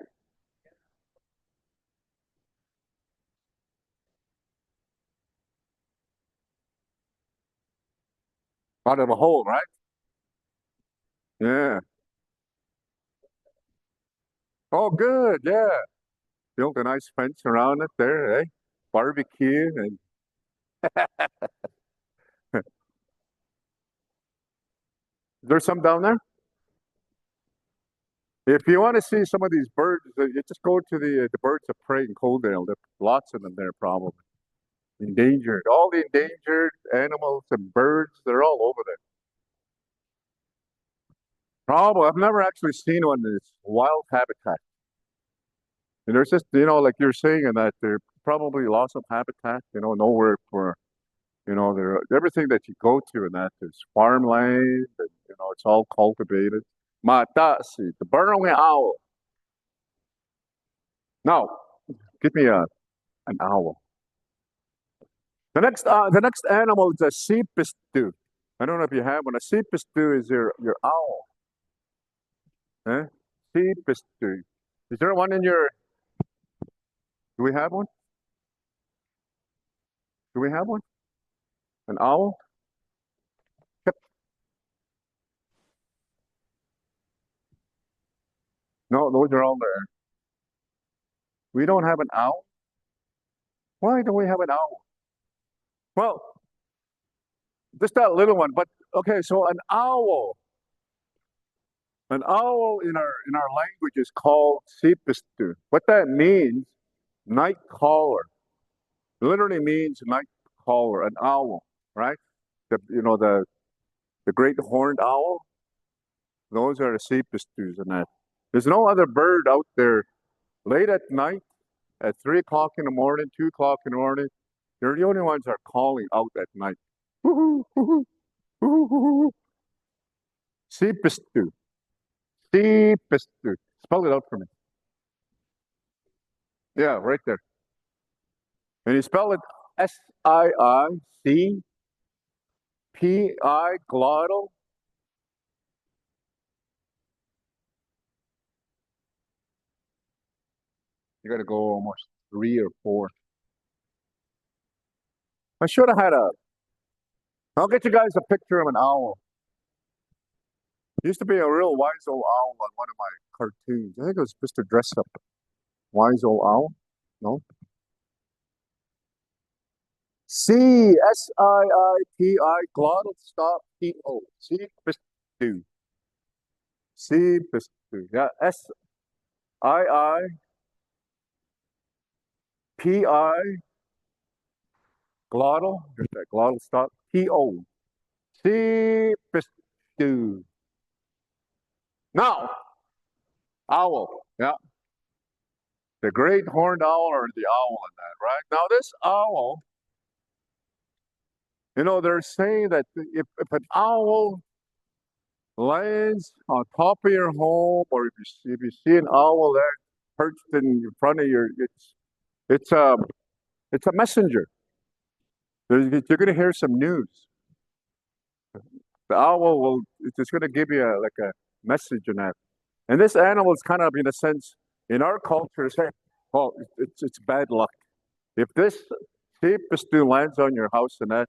Out of a hole, right? Yeah. Oh, good. Yeah. Built a nice fence around it there, eh? Barbecue and there's some down there. If you want to see some of these birds, you just go to the birds of prey in Coaldale. There's lots of them there, probably endangered. All the endangered animals and birds, they're all over there. Probably, I've never actually seen one in its wild habitat. And there's just, like you're saying, and that they're probably loss of habitat. Nowhere for, there everything that you go to and that is farmland, and it's all cultivated. Matasi, the burrowing owl. Now, give me an owl. The next animal is a seepistu. I don't know if you have one. A seepistu is your owl. Eh? Seepistu. Is there one in your? Do we have one? Do we have one? An owl? Yep. No, those are all there. We don't have an owl. Why don't we have an owl? Well, just that little one. But okay, so an owl. An owl in our language is called seepistu. What that means, night caller. Literally means night caller, an owl, right? The great horned owl. Those are the seepustus and that. There's no other bird out there late at night at 3 o'clock in the morning, 2 o'clock in the morning. They're the only ones that are calling out at night. Seepistu. Seepistu. Spell it out for me. Yeah, right there. And you spell it Siicpi, glottal. You got to go almost 3 or 4. I should have had I'll get you guys a picture of an owl. Used to be a real wise old owl on one of my cartoons. I think it was Mr. Dress Up. Wise old owl? No? Siipi, glottal stop P-O. Seepistu. Seepistu. Yeah, Siipi, glottal. Just that glottal stop P-O. Seepistu. Now, owl. Yeah. The great horned owl or the owl in that, right? Now, this owl, they're saying that if an owl lands on top of your home, or if you see an owl there perched in front of it's It's a messenger. You're going to hear some news. The owl will, it's just going to give you like a message in that. And this animal is kind of, in a sense, in our culture, say, oh, it's bad luck. If this sheep stew lands on your house and that,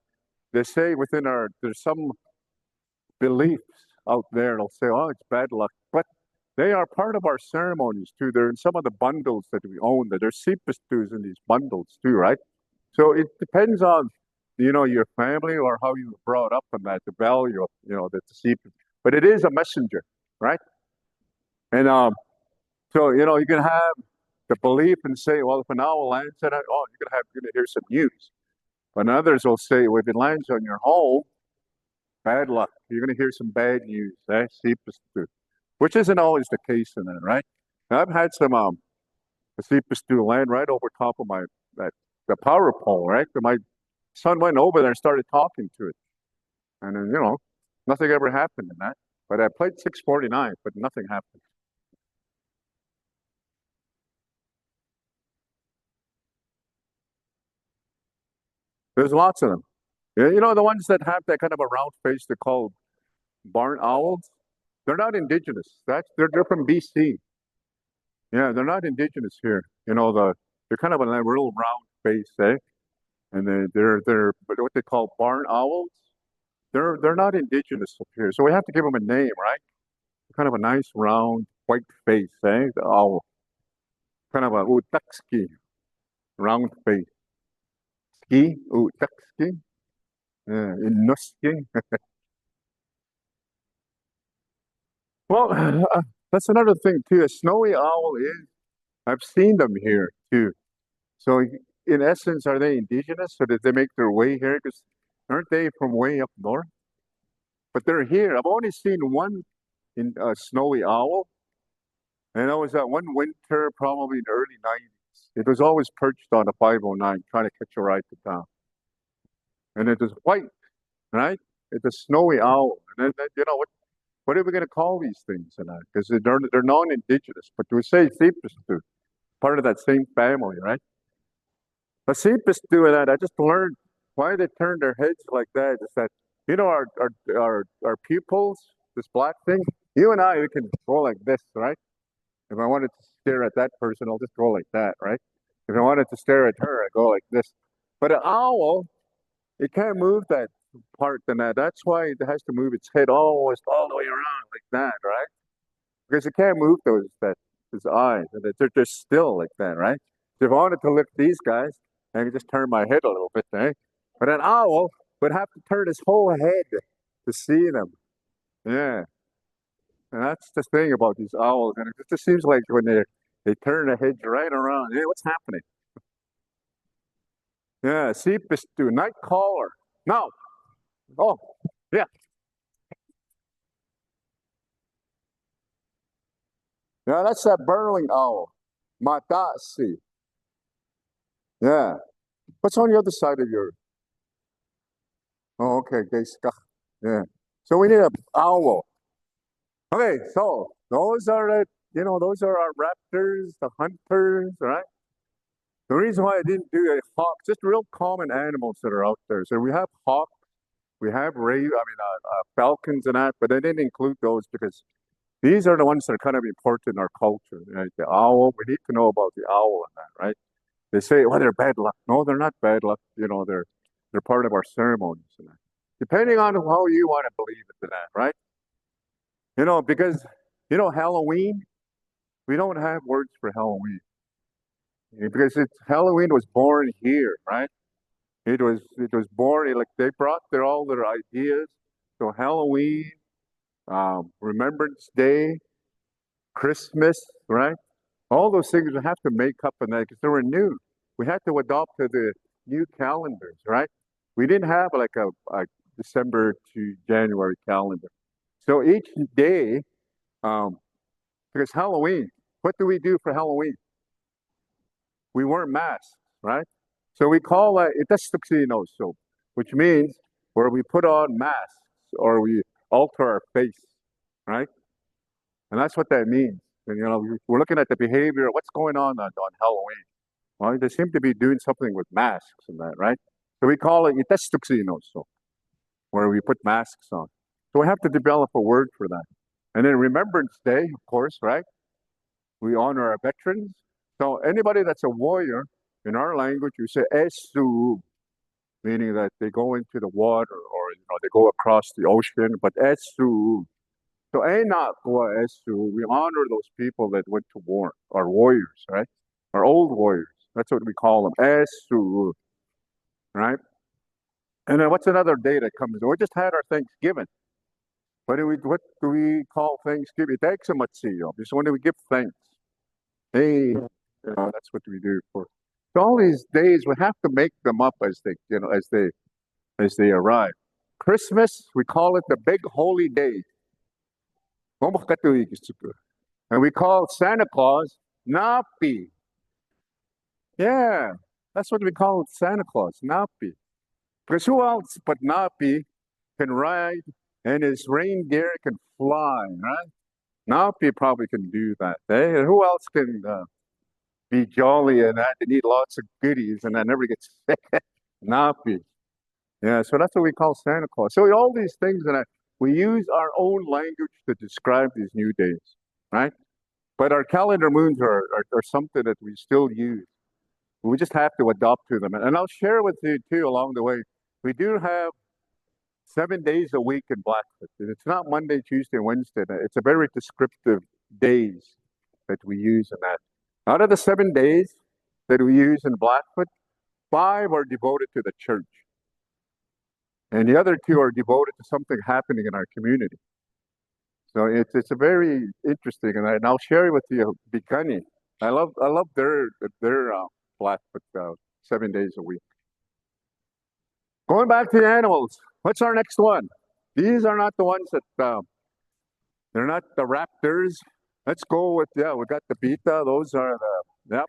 they say there's some beliefs out there. They'll say, oh, it's bad luck. But they are part of our ceremonies too. They're in some of the bundles that we own. That there's sheep stews in these bundles too, right? So it depends on, your family or how you were brought up and that, the value of, that the sheep. But it is a messenger, right? And so, you can have the belief and say, well, if an owl lands on it, oh, you're gonna hear some news. But others will say, well, if it lands on your home, bad luck. You're gonna hear some bad news, sheep stew, which isn't always the case in that, right? Now, I've had some sheep stew land right over top of the power pole, right? And my son went over there and started talking to it, and then nothing ever happened in that. But I played 649, but nothing happened. There's lots of them. Yeah, the ones that have that kind of a round face, they're called barn owls. They're not indigenous. They're from BC. Yeah, they're not indigenous here. They're kind of a real round face, eh? And they're what they call barn owls. They're not indigenous up here, so we have to give them a name, right? Kind of a nice round white face, eh? The owl, kind of a utakski, round face. Ski, utakski, inuski. Well, that's another thing too. A snowy owl is. I've seen them here too. So in essence, are they indigenous or did they make their way here? Because aren't they from way up north? But they're here. I've only seen one in a snowy owl, and that was that one winter, probably in the early 90s. It was always perched on a 509, trying to catch a ride to town. And it was white, right? It's a snowy owl. And then what are we going to call these things? Because they're non-indigenous, but we say seepus too, part of that same family, right? A seepus doing that. I just learned why they turn their heads like that. Is that our pupils, this black thing? You and I, we can go like this, right? If I wanted to stare at that person, I'll just go like that, right? If I wanted to stare at her, I go like this. But an owl, it can't move that part than that. That's why it has to move its head almost all the way around like that, right? Because it can't move his eyes. And they're still like that, right? So if I wanted to lift these guys, I could just turn my head a little bit, eh? But an owl would have to turn his whole head to see them. Yeah. And that's the thing about these owls. And it just seems like when they turn their heads right around, hey, what's happening? Yeah, seepus stew, night caller. No. Oh, yeah. Yeah, that's that burrowing owl. Matasi. Yeah. What's on the other side of your? Oh, okay. Yeah. So we need an owl. Okay, so those are those are our raptors, the hunters, right? The reason why I didn't do a hawk, just real common animals that are out there. So we have hawks, we have falcons and that, but I didn't include those because these are the ones that are kind of important in our culture. Right? The owl, we need to know about the owl and that, right? They say, well, they're bad luck. No, they're not bad luck. They're part of our ceremonies and that. Depending on how you want to believe it in that, right? Because Halloween, we don't have words for Halloween. Because Halloween was born here, right? It was born like they brought all their ideas. So Halloween, Remembrance Day, Christmas, right? All those things we have to make up in that because they were new. We had to adopt to the new calendars, right? We didn't have like a December to January calendar. So each day, because Halloween, what do we do for Halloween? We wear masks, right? So we call it so, which means where we put on masks or we alter our face, right? And that's what that means. And we're looking at the behavior, what's going on Halloween. Well, they seem to be doing something with masks and that, right? So we call it itestuksino, so where we put masks on. So we have to develop a word for that. And then Remembrance Day, of course, right? We honor our veterans. So anybody that's a warrior in our language, we say esu, meaning that they go into the water or they go across the ocean. But esu, so enak wa esu, we honor those people that went to war, our warriors, right? Our old warriors. That's what we call them, esu, right? And then what's another day that comes? We just had our Thanksgiving. What do we call Thanksgiving? Thanks so much, CEO. Just when we give thanks. Hey, that's what we do for. So all these days we have to make them up as they arrive. Christmas, we call it the big holy day. And we call Santa Claus Napi. Yeah, that's what we call Santa Claus, Napi. Because who else but Napi can ride and his reindeer can fly, right? Napi probably can do that. Eh? And who else can be jolly and that and eat lots of goodies and then never get sick? Napi. Yeah, so that's what we call Santa Claus. So all these things that we use our own language to describe these new days, right? But our calendar moons are something that we still use. We just have to adopt to them. And I'll share with you too along the way. We do have 7 days a week in Blackfoot. It's not Monday, Tuesday, Wednesday. It's a very descriptive days that we use in that. Out of the 7 days that we use in Blackfoot, 5 are devoted to the church. And the other 2 are devoted to something happening in our community. So it's a very interesting, and I'll share with you Bikani. I love their Blackfoot 7 days a week. Going back to the animals, what's our next one? These are not the ones that they're not the raptors. Let's go with we got the beta. Those are the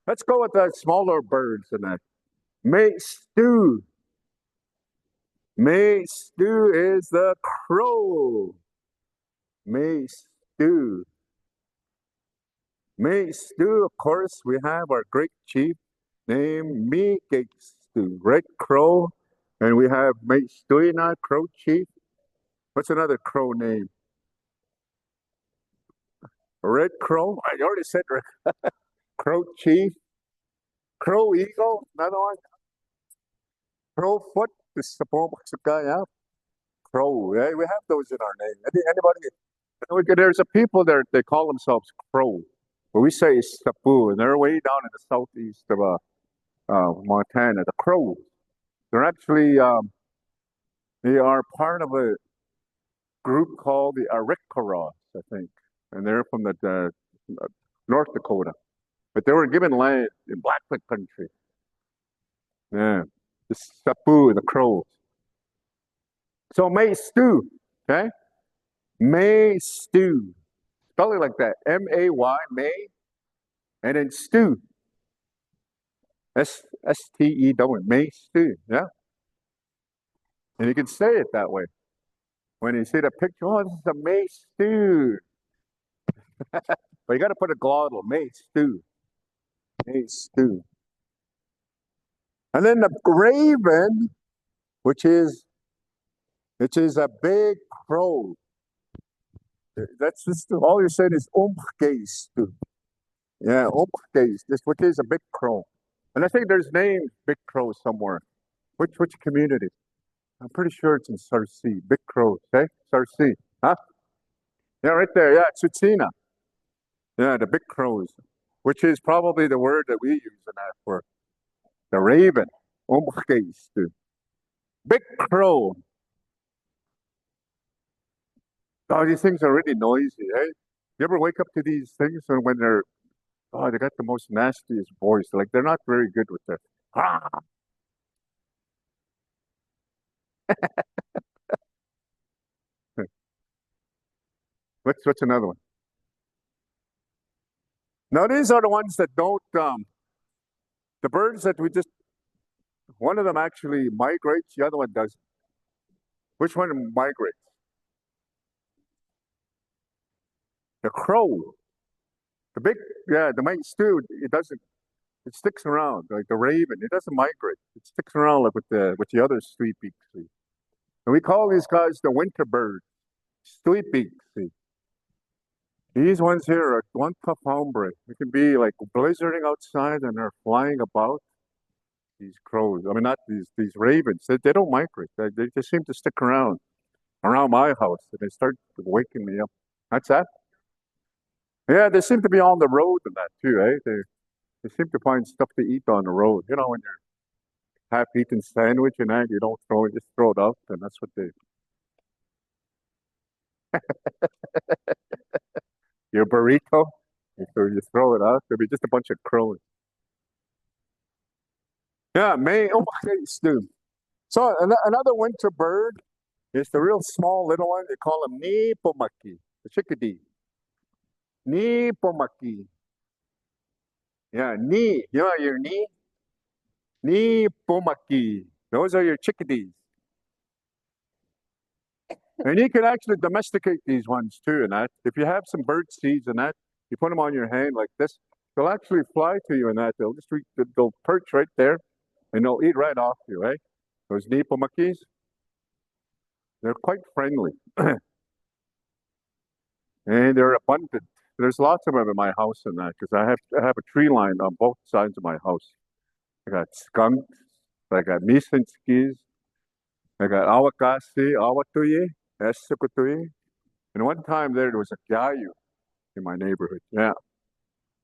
Let's go with the smaller birds and that. Stew. Stew is the crow. Stew. Stew, of course, we have our great chief named Stew, Red Crow. And we have Stuina, Crow Chief. What's another crow name? Red Crow. I already said Crow Chief. Crow Eagle, another one. Crow Foot. This is the guy out. Crow. Yeah, we have those in our name. Anybody? There's a people there. They call themselves Crow, but we say Sapu, and they're way down in the southeast of Montana. The Crows. They're actually they are part of a group called the Arikkaras, I think, and they're from the North Dakota, but they were given land in Blackfoot country. Yeah, the Sapu, the Crows. So May Stew, okay? May Stew, spell it like that. M-A-Y, May, and then Stew. S-T-E-W, May Stew, yeah? And you can say it that way. When you see the picture, oh, this is a May Stew. But you got to put a glottal, May Stew. May Stew. And then the raven, which is a big crow. That's just all you said is Stew. Yeah, this which is a big crow. And I think there's named big crow somewhere. Which community? I'm pretty sure it's in Sarsi. Big crow, okay? Sarsi. Huh? Yeah, right there. Yeah, Tsutsina. Yeah, the big crows, which is probably the word that we use in that for the raven. Big crow. Oh, these things are really noisy, eh? You ever wake up to these things and when they got the most nastiest voice. Like they're not very good with their What's another one? Now these are the ones that don't the birds that one of them actually migrates, the other one doesn't. Which one migrates? The crow. The big the May Stew, it doesn't It sticks around like the raven. It doesn't migrate. It sticks around like with the other sweet-beaked. See? And we call these guys the winter birds, sweet-beaked. See? These ones here are one tough hombre. It can be like blizzarding outside and they're flying about. These crows. I mean, not these ravens. They don't migrate. They just seem to stick around my house and they start waking me up. That's that. Yeah, they seem to be on the road and that too, eh? They seem to find stuff to eat on the road. You know, when you're half-eaten sandwich and that, you don't throw it, just throw it out, and that's what they. Your burrito, you throw it out. There'll be just a bunch of crows. Yeah, May. Oh my goodness, dude. So another winter bird is the real small little one. They call them ni pomaki, the chickadee. Ni pomaki. Yeah, ni. You know your ni? Ni pomaki. Those are your chickadees. And you can actually domesticate these ones too, and that. If you have some bird seeds and that, you put them on your hand like this, they'll actually fly to you and that. They'll perch right there and they'll eat right off you, eh? Those ni pomakis, they're quite friendly. And they're abundant. There's lots of them in my house and that, because I have a tree line on both sides of my house. I got skunks, I got misinskis, I got awakasi, awatuye, esukutuye. And one time there was a gayu in my neighborhood. Yeah.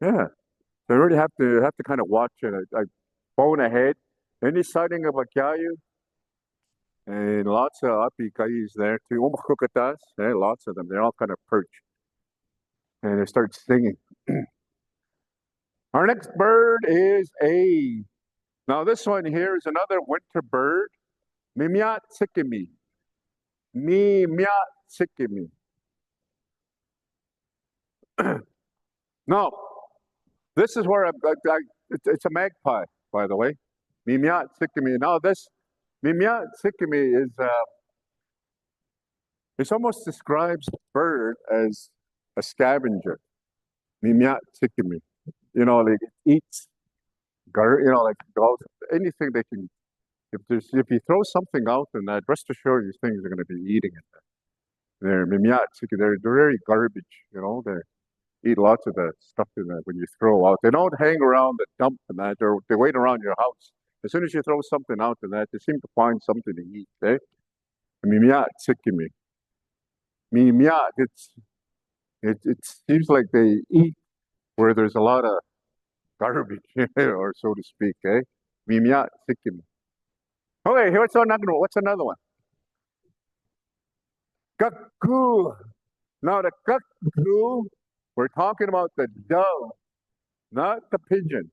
Yeah. So I really have to kind of watch it. I phone ahead. Any sighting of a gayu? And lots of apikais there too. Umukukatas, yeah, lots of them. They're all kind of perched. And they start singing. Our next bird is a. Now this one here is another winter bird. Mimiat sikimi. Mimiat sikimi. No, this is where it's a magpie, by the way. Mimiat sikimi. Now this Mimiat sikimi is it almost describes the bird as a scavenger. Mimiat sikimi. You know, like it eats, you know, like anything they can. If you throw something out, then that rest assured these things are going to be eating it. They're mimiat sikimi. They're very garbage. You know, they eat lots of the stuff in that when you throw out. They don't hang around the dump and that. They wait around your house. As soon as you throw something out in that, they seem to find something to eat. Eh? Mimiat sikimi. Mimiat. It seems like they eat where there's a lot of garbage, or so to speak, eh? Mimiat sikkim. Okay, what's another one? Kakku. Now the kakku, we're talking about the dove, not the pigeon.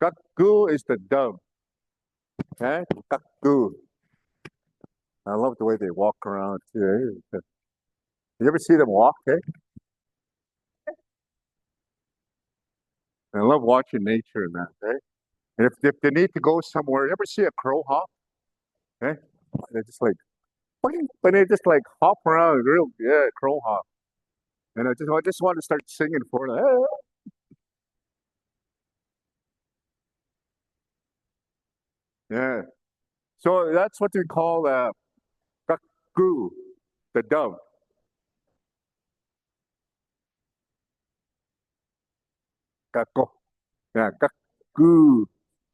Kakku is the dove. Okay? Kakku. I love the way they walk around too. Eh? You ever see them walk, eh? I love watching nature and that, eh? And if they need to go somewhere, you ever see a crow hop? Eh? They're just like, but they just like hop around, real, yeah, crow hop. And I just want to start singing for them. Yeah. So that's what we call kakku, the dove. Kakko. Yeah, kakku.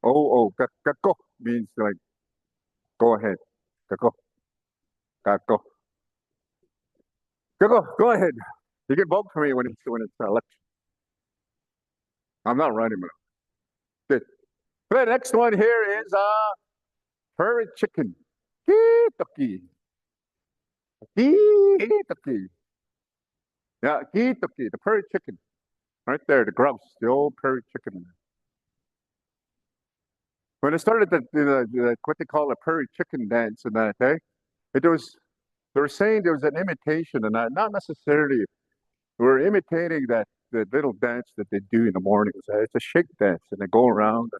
Kakko means like go ahead. Kakko. Kakko. Kakko, go ahead. You can vote for me when it's election. I'm not running, man. Good. The next one here is prairie chicken. Kotoki. Kotoki. Yeah, Kotoki, the prairie chicken. Right there, the grouse, the old prairie chicken. When I started what they call a prairie chicken dance and that, eh? They were saying there was an imitation and that, not necessarily. We're imitating the little dance that they do in the mornings. Eh? It's a shake dance, and they go around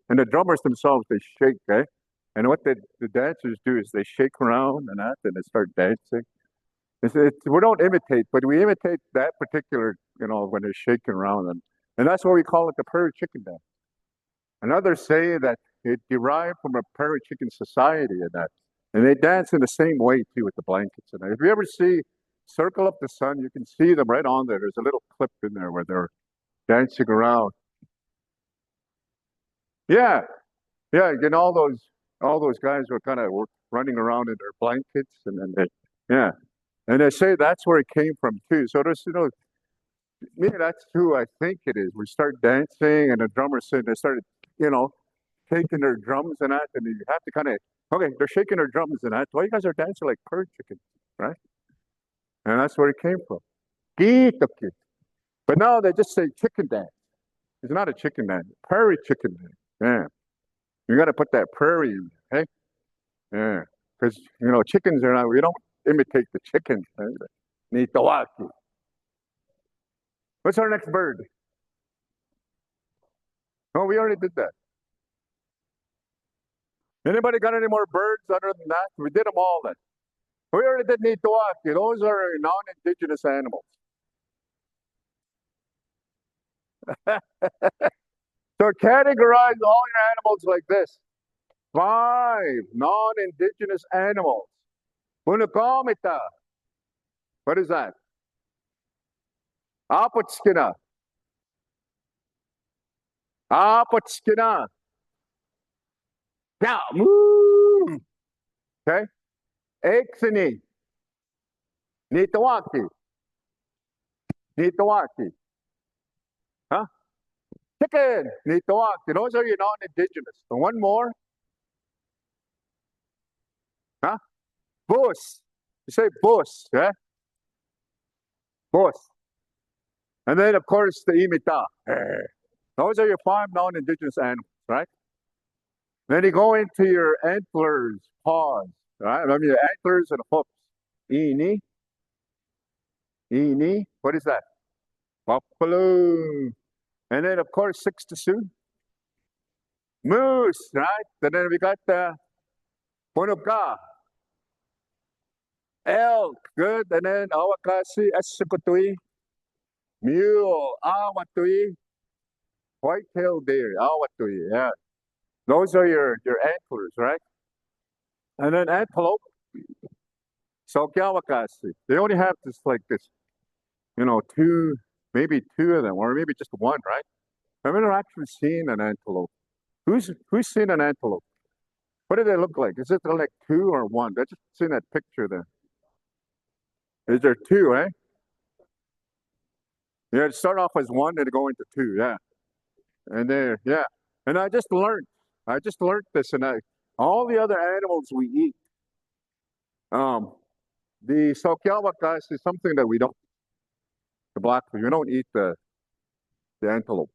and the drummers themselves they shake, eh? And what the dancers do is they shake around and that, and they start dancing. We don't imitate, but we imitate that particular, you know, when they're shaking around, and that's why we call it the prairie chicken dance. And others say that it derived from a prairie chicken society and that. And they dance in the same way too with the blankets and that. If you ever see Circle of the Sun, you can see them right on there. There's a little clip in there where they're dancing around. Yeah, yeah, and all those guys were kind of running around in their blankets and yeah. And they say that's where it came from too. So there's maybe that's who I think it is. We start dancing and the drummers said they started, you know, shaking their drums and that, and you have to kind of okay, they're shaking their drums and that. Well, you guys are dancing like prairie chickens, right? And that's where it came from. Kotoki. But now they just say chicken dance. It's not a chicken dance, prairie chicken dance. Yeah. You got to put that prairie in there, hey? Yeah. Because, chickens are not, we don't imitate the chickens. Right? Nitawaki. What's our next bird? Oh, we already did that. Anybody got any more birds other than that? We did them all then. We already did Nitawaki. Those are non-indigenous animals. So categorize all your animals like this. 5 non-indigenous animals. Punukomita. What is that? Apotskina. Apotskina. Yeah. Moo. Okay. Exini. Nitawaki. Nitawaki. Huh? Chicken. Nitawaki. Those are your non-indigenous. And one more. Huh? Bus. You say bus, yeah? Bus. And then, of course, the imita. Those are your 5 non-indigenous animals, right? Then you go into your antlers, paws, right? I mean, your antlers and hoofs. Ini. Ini. What is that? Buffalo. And then, of course, 6 to Sioux. Moose, right? And then we got the Opokaa'sin. Elk, good. And then Opokaa'sin, Asukutui. Mule, Awatui. White-tailed deer, Awatui, yeah. Those are your antlers, right? And then antelope. Opokaa'sin. They only have this like this, 2, maybe 2 of them, or maybe just one, right? I've never actually seen an antelope. Who's seen an antelope? What do they look like? Is it like 2 or 1? I just seen that picture there. Is there 2, eh? Yeah, start off as 1 and go into 2, yeah. And there, yeah. And I just learned this, and all the other animals we eat. The Opokaa'sin is something that we don't. The Blackfoot, we don't eat the antelope.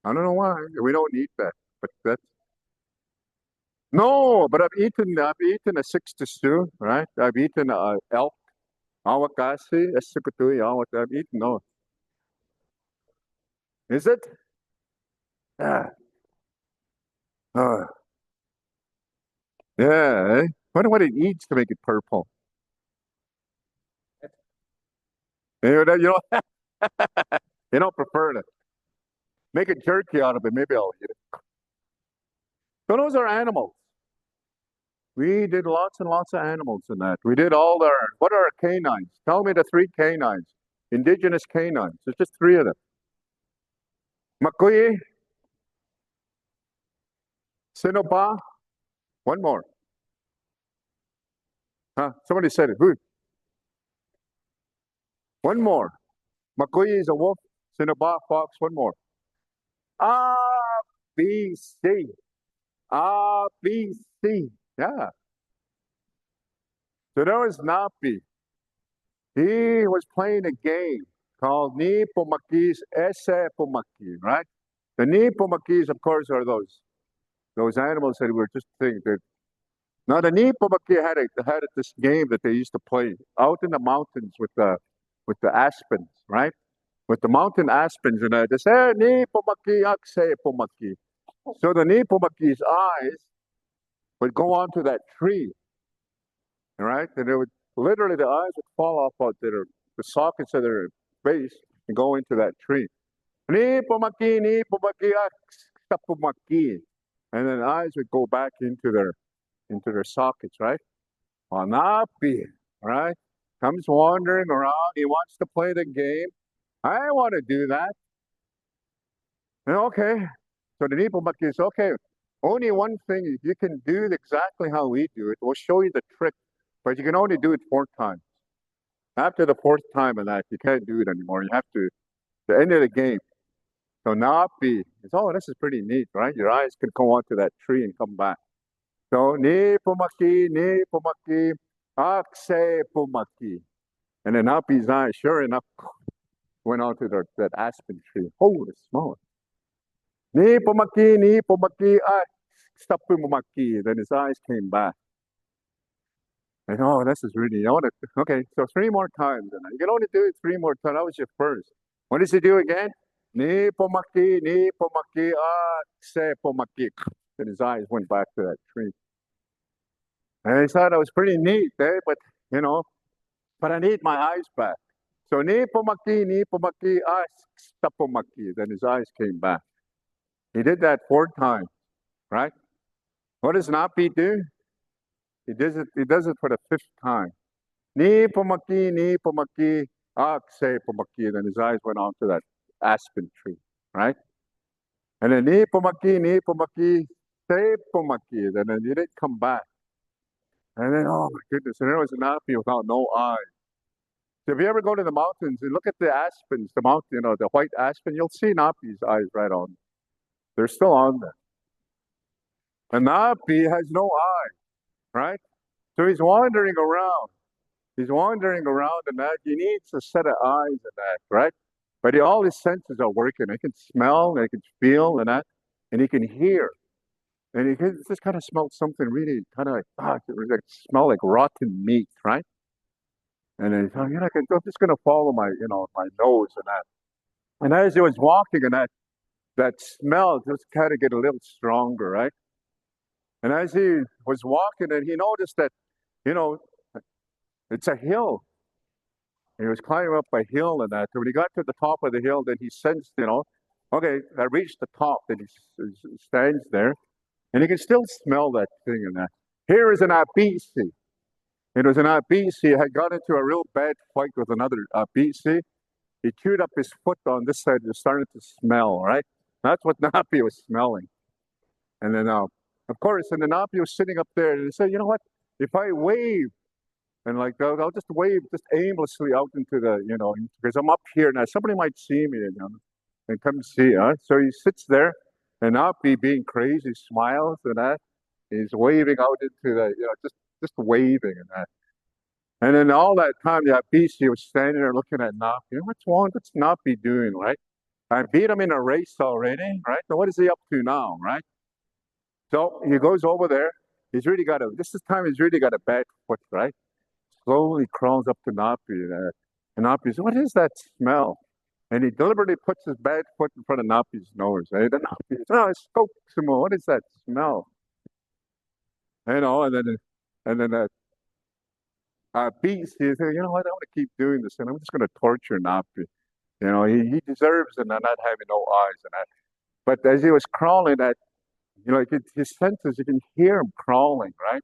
I don't know why we don't eat that, but that's no. But I've eaten a 6 to stew, right? I've eaten elk, Opokaa'sin, Asukutui, I've eaten those. Is it? Ah. Yeah. Eh? Wonder what it eats to make it purple. You don't prefer it. Make a jerky out of it. Maybe I'll eat it. So those are animals. We did lots and lots of animals in that. We did what are our canines? Tell me the 3 canines. Indigenous canines. There's just 3 of them. Makuyi. Sinopa. One more. Huh? Somebody said it. Who? One more. Makuyi is a wolf. Sinopa, fox. One more. ABC. ABC. Yeah. So there was Napi. He was playing a game called Ni Pumakis Ese Pumaki, right? The Ni Pumakis, of course, are those animals that were just thinking that. Now the Ni Pumaki had this game that they used to play out in the mountains with the aspens, right? With the mountain aspens, and they say Ni Pumaki Akse Pumaki. So the Ni Pumaki's eyes would go onto that tree, right? And it would literally the eyes would fall off out the sockets of their face and go into that tree. Ni Pumaki Tapumaki. And then eyes would go back into their sockets, right? Anapi, right? Comes wandering around. He wants to play the game. I want to do that. And okay. So the Nipomaki is okay. Only one thing, you can do it exactly how we do it. We'll show you the trick, but you can only do it 4 times. After the 4th time of that, you can't do it anymore. You have to, the end of the game. So Napi, oh, this is pretty neat, right? Your eyes can go onto that tree and come back. So ni pumaki, akse pumaki. And then Napi's eyes, sure enough, went onto that aspen tree. Holy smoke. Ni pumaki, stop pumaki. Then his eyes came back. And oh, this is really, okay, so 3 more times. And you can only do it 3 more times. That was your first. What does he do again? Ni pomaki, se pomaki. And his eyes went back to that tree. And I thought it was pretty neat, but, but I need my eyes back. So ni pomaki, stapomaki. Then his eyes came back. He did that 4 times, right? What does Napi do? He does it for the 5th time. Ni pomaki, se pomaki. Then his eyes went on to that aspen tree, right? And then ni pomaki, se pomaki. Then he didn't come back. And then, oh my goodness, and there was an Napi without no eyes. So if you ever go to the mountains and look at the aspens, the mountain, the white aspen, you'll see Napi's eyes right on. They're still on there. And Napi has no eye, right? So he's wandering around. He's wandering around, and that he needs a set of eyes and that, right? But all his senses are working. He can smell, and he can feel, and that, and he can hear. And he can just kind of smell something really kind of like, it smell like rotten meat, right? And then he's like, I'm just going to follow my nose and that. And as he was walking, and that smell just kind of get a little stronger, right? And as he was walking, and he noticed that, it's a hill. He was climbing up a hill and that. So when he got to the top of the hill, then he sensed, okay, I reached the top. Then he stands there, and he can still smell that thing and that. Here is an Abisi. It was an Abisi. Had got into a real bad fight with another Abisi. He chewed up his foot on this side. It started to smell, right? That's what Napi was smelling. And then, of course, and the Napi was sitting up there, and he said, you know what? If I wave, and like I'll just wave just aimlessly out into the, because I'm up here now. Somebody might see me, and come see, huh? So he sits there, and Napi, being crazy, smiles and that. He's waving out into the, just waving and that. And then all that time, the Abisi was standing there looking at Napi. What's wrong? What's Napi doing, right? I beat him in a race already, right? So what is he up to now, right? So he goes over there. This time he's really got a bad foot, right? Slowly crawls up to Napi. And Napi says, what is that smell? And he deliberately puts his bad foot in front of Napi's nose. And Napi says, it's Skoksimo. What is that smell? And then Beast, he said, you know what, I want to keep doing this, and I'm just going to torture Napi. He deserves it, not having no eyes and that. But as he was crawling, his senses, you can hear him crawling, right?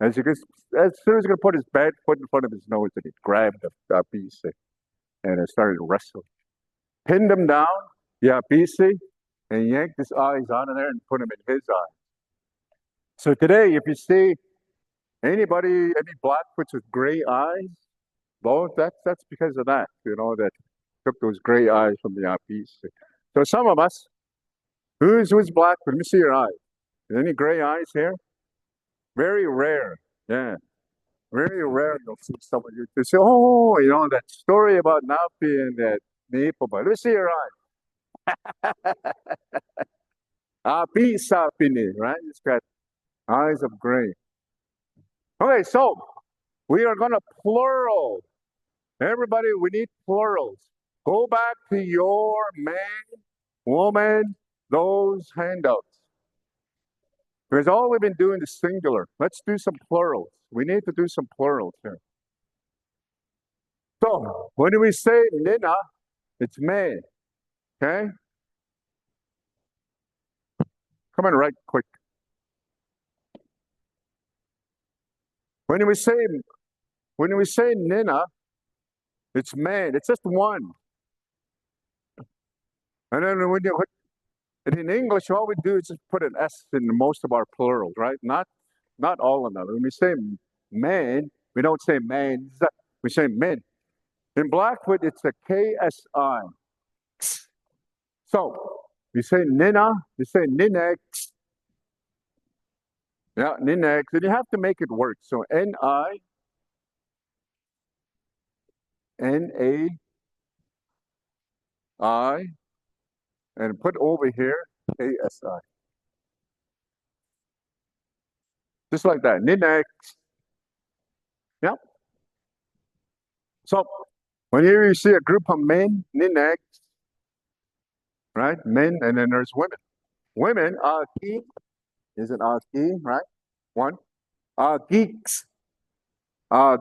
As soon as he's going to put his bad foot in front of his nose, and he grabbed the Beast and it started wrestling. Pinned him down, Beast, and yanked his eyes out of there and put him in his eyes. So today, if you see any Blackfoots with gray eyes, well, that's because of that, that took those gray eyes from the Beast. So some of us, who's Blackfoot? Let me see your eyes. Any gray eyes here? Very rare. Yeah. Very rare you'll see someone you say, oh, that story about Napi and that Nipo. Let me see your eyes. Sapini, right? It's got eyes of gray. Okay, so we are going to plural. Everybody, we need plurals. Go back to your man, woman, those handouts. Because all we've been doing is singular. Let's do some plurals. We need to do some plurals here. So when we say Nina, it's me. Okay? Come on, right quick. When we say Nina, it's man. It's just one. And then and in English, all we do is just put an S in most of our plurals, right? Not all of them. When we say man, we don't say mans. We say men. In Blackfoot, it's a KSI. So we say Nina, we say Ninex. Yeah, Ninex. And you have to make it work. So N-I, N-A-I, and put over here KSI. Just like that. Ninex. Yeah. So when you see a group of men, Ninex, right? Men, and then there's women. Women are key. Is it our key, right? One. Geeks.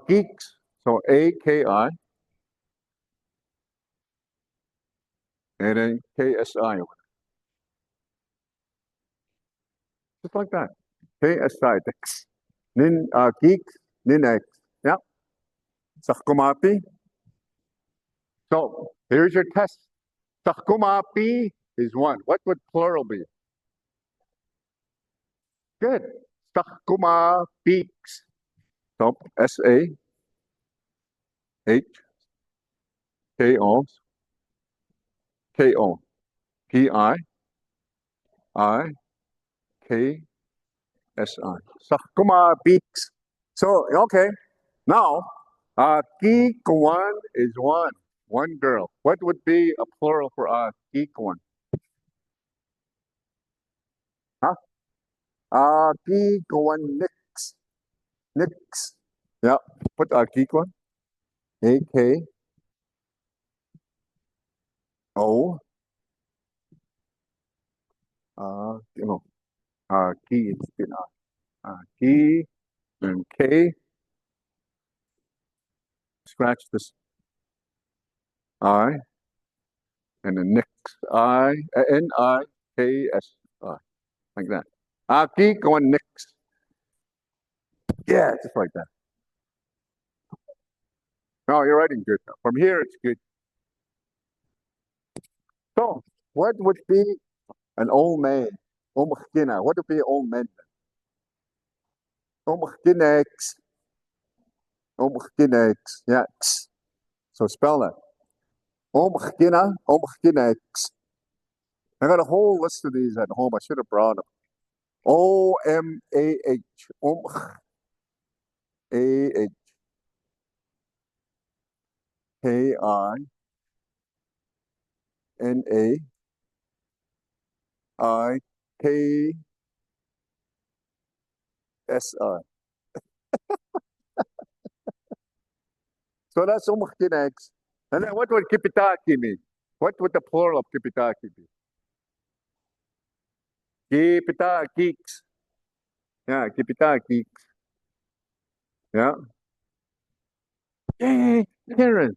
Geeks. So A-K-I. And then KSI. Just like that. KSI. Geeks. Ninex. Yeah. Sakkumapi. So here's your test. Sakkumapi is one. What would plural be? Good. Sakkumapiks. So S-A-H-K-O. K-O. P-I-I-K-S-I. Sakkumapiks. So, okay. Now, Kikuan is one. One girl. What would be a plural for Kikuan? Huh? Kikuan Nix. Nix. Yeah. Put Kikuan. A-K-O. No. Ki is Ki and K. Scratch this I and the Nix. N-I-K-S-I. Like that. Kikuan Nix. Yeah, just like that. No, you're writing good now. From here, it's good. So, what would be an old man? Omakina. What would be an old man? Omakinex. Omakinex. Yeah. So spell that. Omakina. Omakinex. I got a whole list of these at home. I should have brought them. O-M-A-H. A-H. K-I-N-A-I-K-S-I. So that's Omakinax. And then what would Kipitaki mean? What would the plural of Kipitaki be? Kipitakis. Yeah, Kipitakis. Yeah. Yay, Karen.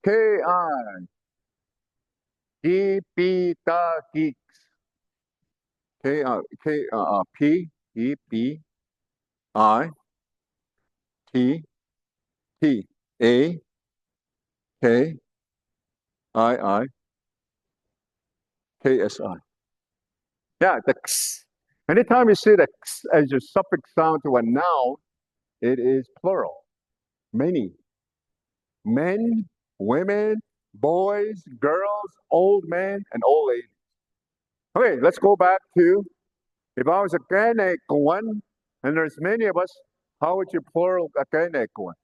K-I. Kipitakis. P-I-T-A-K-I-I-K-S-I. Yeah, the x. Anytime you see the x as your suffix sound to a noun, it is plural. Many. Men, women, boys, girls, old men, and old ladies. Okay, let's go back to, if I was a kanekuan, and there's many of us, how would you plural a kanekuan?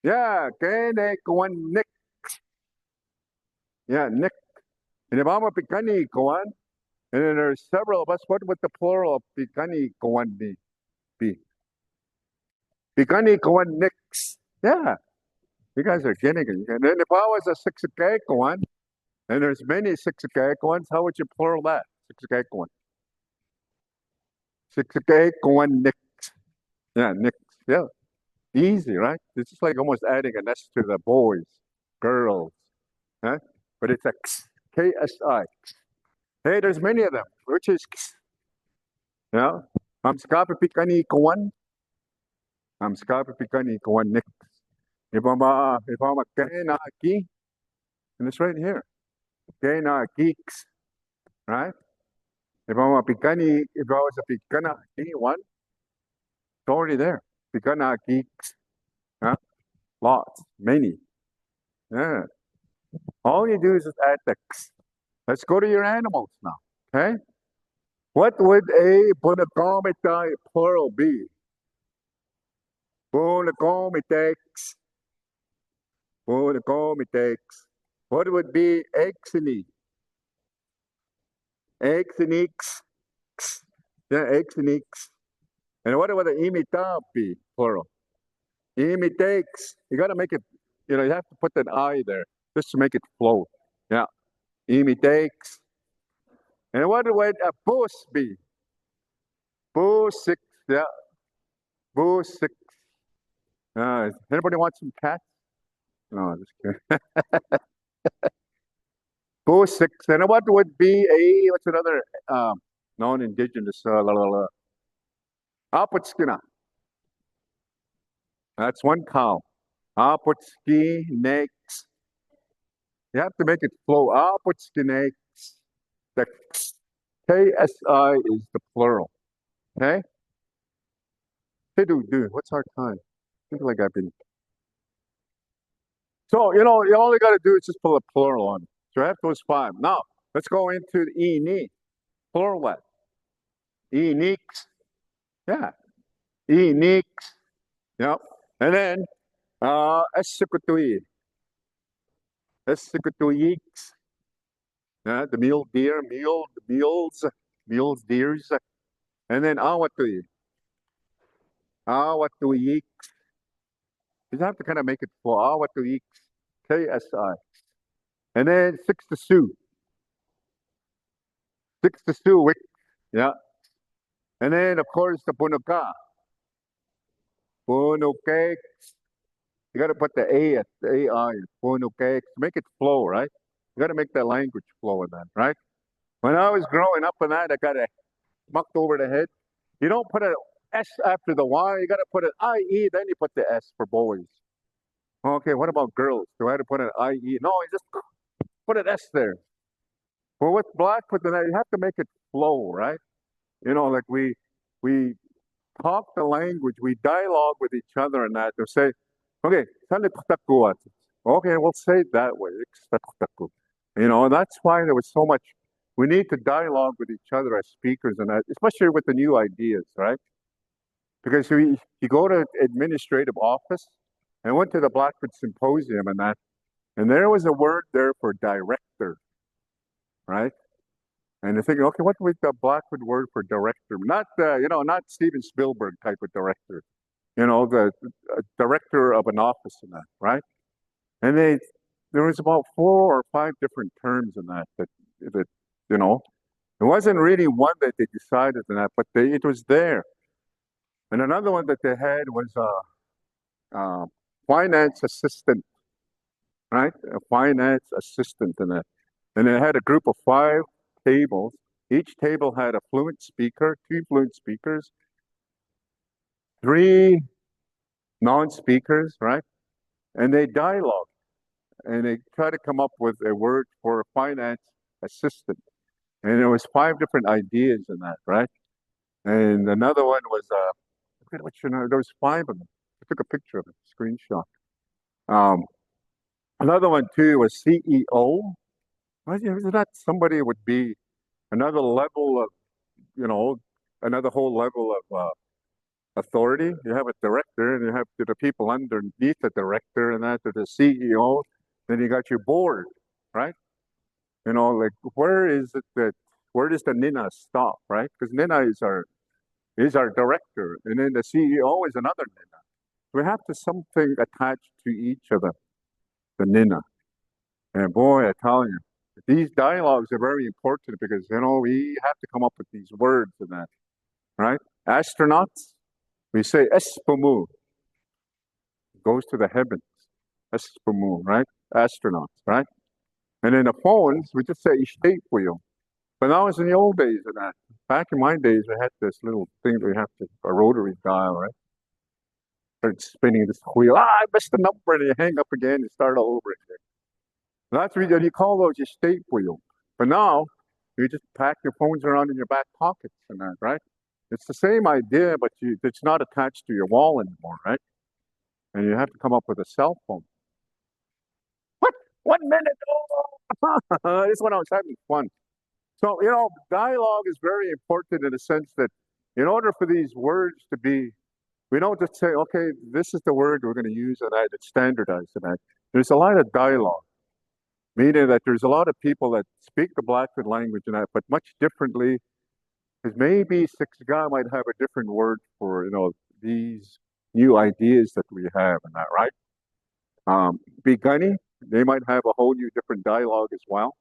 Yeah, kanekuan nick. Yeah, nick. And if I'm a pikanikuan, and then there's several of us, what would the plural of pikanikuan be? Pikanikuan nicks. Yeah, you guys are getting it. And then if I was a sixakakuan, and there's many sixakakuans, how would you plural that? Sixakakuan. Sixakakuan nicks. Yeah, nicks. Yeah. Easy, right? It's just like almost adding an S to the boys, girls. Huh? But it's a K-S-I. Hey, there's many of them, which is, yeah. I'm skapipikani kawan. I'm skapipikani kawan next. If I'm a kena aki, and it's right here. Kena geeks, right? If I'm a pikani, if I was a pikana aki one, it's already there. Pikana geeks, huh? Lots, many. Yeah. All you do is just add the x. Let's go to your animals now. Okay? What would a Bonagomitae plural be? Bonagomitex. Bonagomitex. What would be exony? Exonix. Yeah, exonix. And what would the imita be? Plural. Imitex. You got to make it, you have to put an I there just to make it flow. Yeah. Imitex. And what would a bus be? Busix. Yeah. Busix. Anybody want some cats? No, just kidding. Busix. And what would be what's another non-indigenous? Apotskina. That's one cow. Apotski next. You have to make it flow. Apotski next. The KSI is the plural. Okay? Hey, dude, what's our time? I think like I've been. So, you all you got to do is just put a plural on it. So I have those five. Now, let's go into the eni. Plural what? Enix. Yeah. Enix. Yep. And then, esikutui. Esikutuyix. Yeah, the mule deer, mules, deers. And then awatui. Awatuyix. You have to kind of make it for awatuyix. KSI. And then six to Sioux. Six to Sioux. Yeah. And then, of course, the Punuka. Punukek. You got to put the A at the AI. Punukek. Make it flow, right? You got to make that language flow in that, right? When I was growing up in that, I got it mucked over the head. You don't put an S after the Y. You got to put an IE, then you put the S for boys. Okay, what about girls? Do I have to put an IE? No, you just put an S there. Well, with Blackfoot, then you have to make it flow, right? Like we talk the language, we dialogue with each other and that. They'll say, okay, okay, we'll say it that way. That's why there was so much. We need to dialogue with each other as speakers and that, especially with the new ideas, right? Because you go to administrative office. I went to the Blackfoot Symposium and that, and there was a word there for director, right? And you're thinking, okay, what was the Blackfoot word for director? Not not Steven Spielberg type of director, the director of an office and that, right? And there was about 4 or 5 different terms in that it wasn't really one that they decided on that, but it was there. And another one that they had was finance assistant, right? A finance assistant in that. And they had a group of 5 tables. Each table had a fluent speaker, 2 fluent speakers, 3 non-speakers, right? And they dialogue and they try to come up with a word for a finance assistant. And there was 5 different ideas in that, right? And another one was there was 5 of them. I took a picture of it, screenshot. Another one too was CEO. That somebody would be another level of, another whole level of authority. You have a director, and you have the people underneath the director, and that the CEO. Then you got your board, right? Like where does the Nina stop, right? Because Nina is our director, and then the CEO is another Nina. We have to something attached to each of them, the Nina. And boy, I tell you, these dialogues are very important because we have to come up with these words and that, right? Astronauts, we say Espomu, goes to the heavens. Espomu, right? Astronauts, right? And then the phones, we just say Ishtapuyo. But that was in the old days of that. Back in my days, we had this little thing that we have to, a rotary dial, right? Start spinning this wheel. Ah, I missed the number, and you hang up again and start all over again. That's what you call those your state wheel. But now, you just pack your phones around in your back pockets and that, right? It's the same idea, but it's not attached to your wall anymore, right? And you have to come up with a cell phone. What? 1 minute? Oh, this one I was having fun. So, dialogue is very important in the sense that in order for these words to be, we don't just say, okay, this is the word we're going to use and that it's standardized and that. There's a lot of dialogue, meaning that there's a lot of people that speak the Blackfoot language and that, but much differently, because maybe six guy might have a different word for, these new ideas that we have and that, right? Begunny, they might have a whole new different dialogue as well.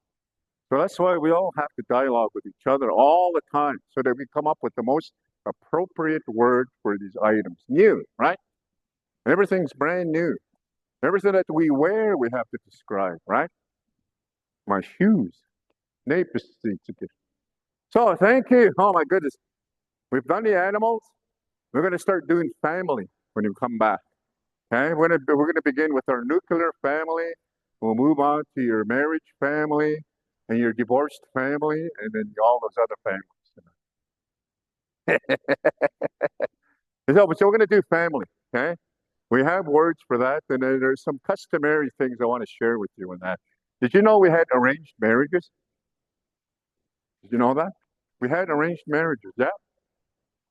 So that's why we all have to dialogue with each other all the time so that we come up with the most appropriate word for these items. New, right? Everything's brand new. Everything that we wear, we have to describe, right? My shoes. So thank you. Oh my goodness. We've done the animals. We're going to start doing family when you come back. Okay? We're going to begin with our nuclear family. We'll move on to your marriage family and your divorced family, and then all those other families. So we're going to do family, okay? We have words for that, and then there's some customary things I want to share with you on that. Did you know we had arranged marriages? Did you know that? We had arranged marriages, yeah.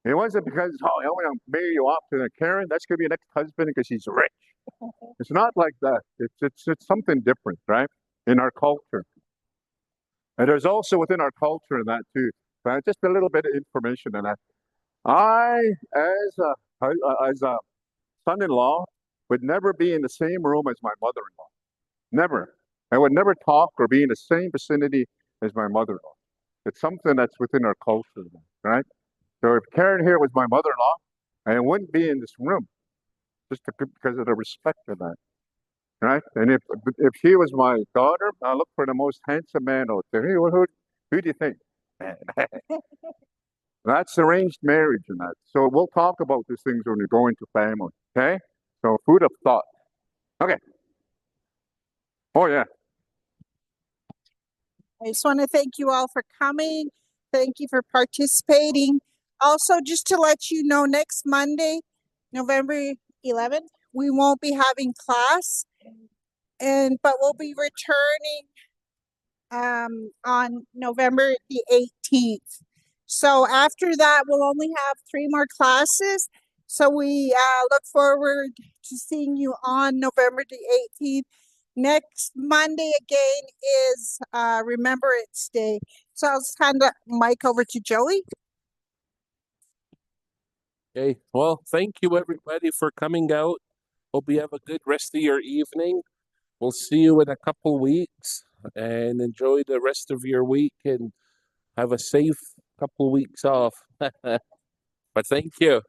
It wasn't because, I want to marry you off to the Karen, that's going to be your next husband because he's rich. It's not like that. It's something different, right? In our culture. And there's also within our culture in that too. But just a little bit of information on that. I, as a son-in-law, would never be in the same room as my mother-in-law. Never. I would never talk or be in the same vicinity as my mother-in-law. It's something that's within our culture, right? So if Karen here was my mother-in-law, I wouldn't be in this room because of the respect of that, right? And if she was my daughter, I look for the most handsome man out there. Hey, who do you think? That's arranged marriage and that. So we'll talk about these things when we go into family, okay? So food of thought. Okay. Oh yeah. I just want to thank you all for coming. Thank you for participating. Also, just to let you know, next Monday, November 11th, we won't be having class, but we'll be returning on November the 18th. So after that, we'll only have 3 more classes. So we look forward to seeing you on November the 18th. Next Monday again is Remembrance Day. So I'll just hand the mic over to Joey. Okay. Well, thank you everybody for coming out. Hope you have a good rest of your evening. We'll see you in a couple weeks and enjoy the rest of your week and have a safe couple weeks off. But thank you.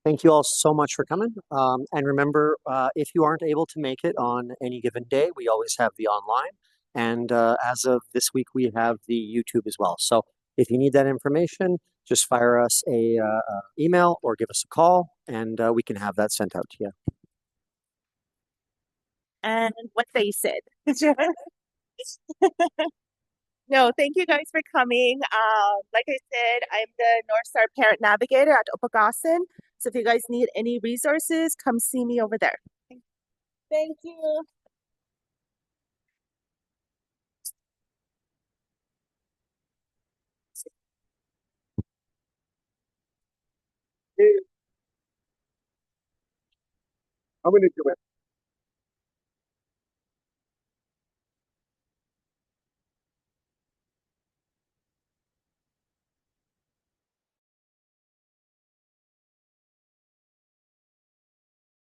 Thank you all so much for coming. And remember, if you aren't able to make it on any given day, we always have the online. And as of this week, we have the YouTube as well. So if you need that information, just fire us a email or give us a call, and we can have that sent out to you. And what they said. No, thank you guys for coming. Like I said, I'm the North Star Parent Navigator at Opokaa'sin. So if you guys need any resources, come see me over there. Thank you. I'm going to do it.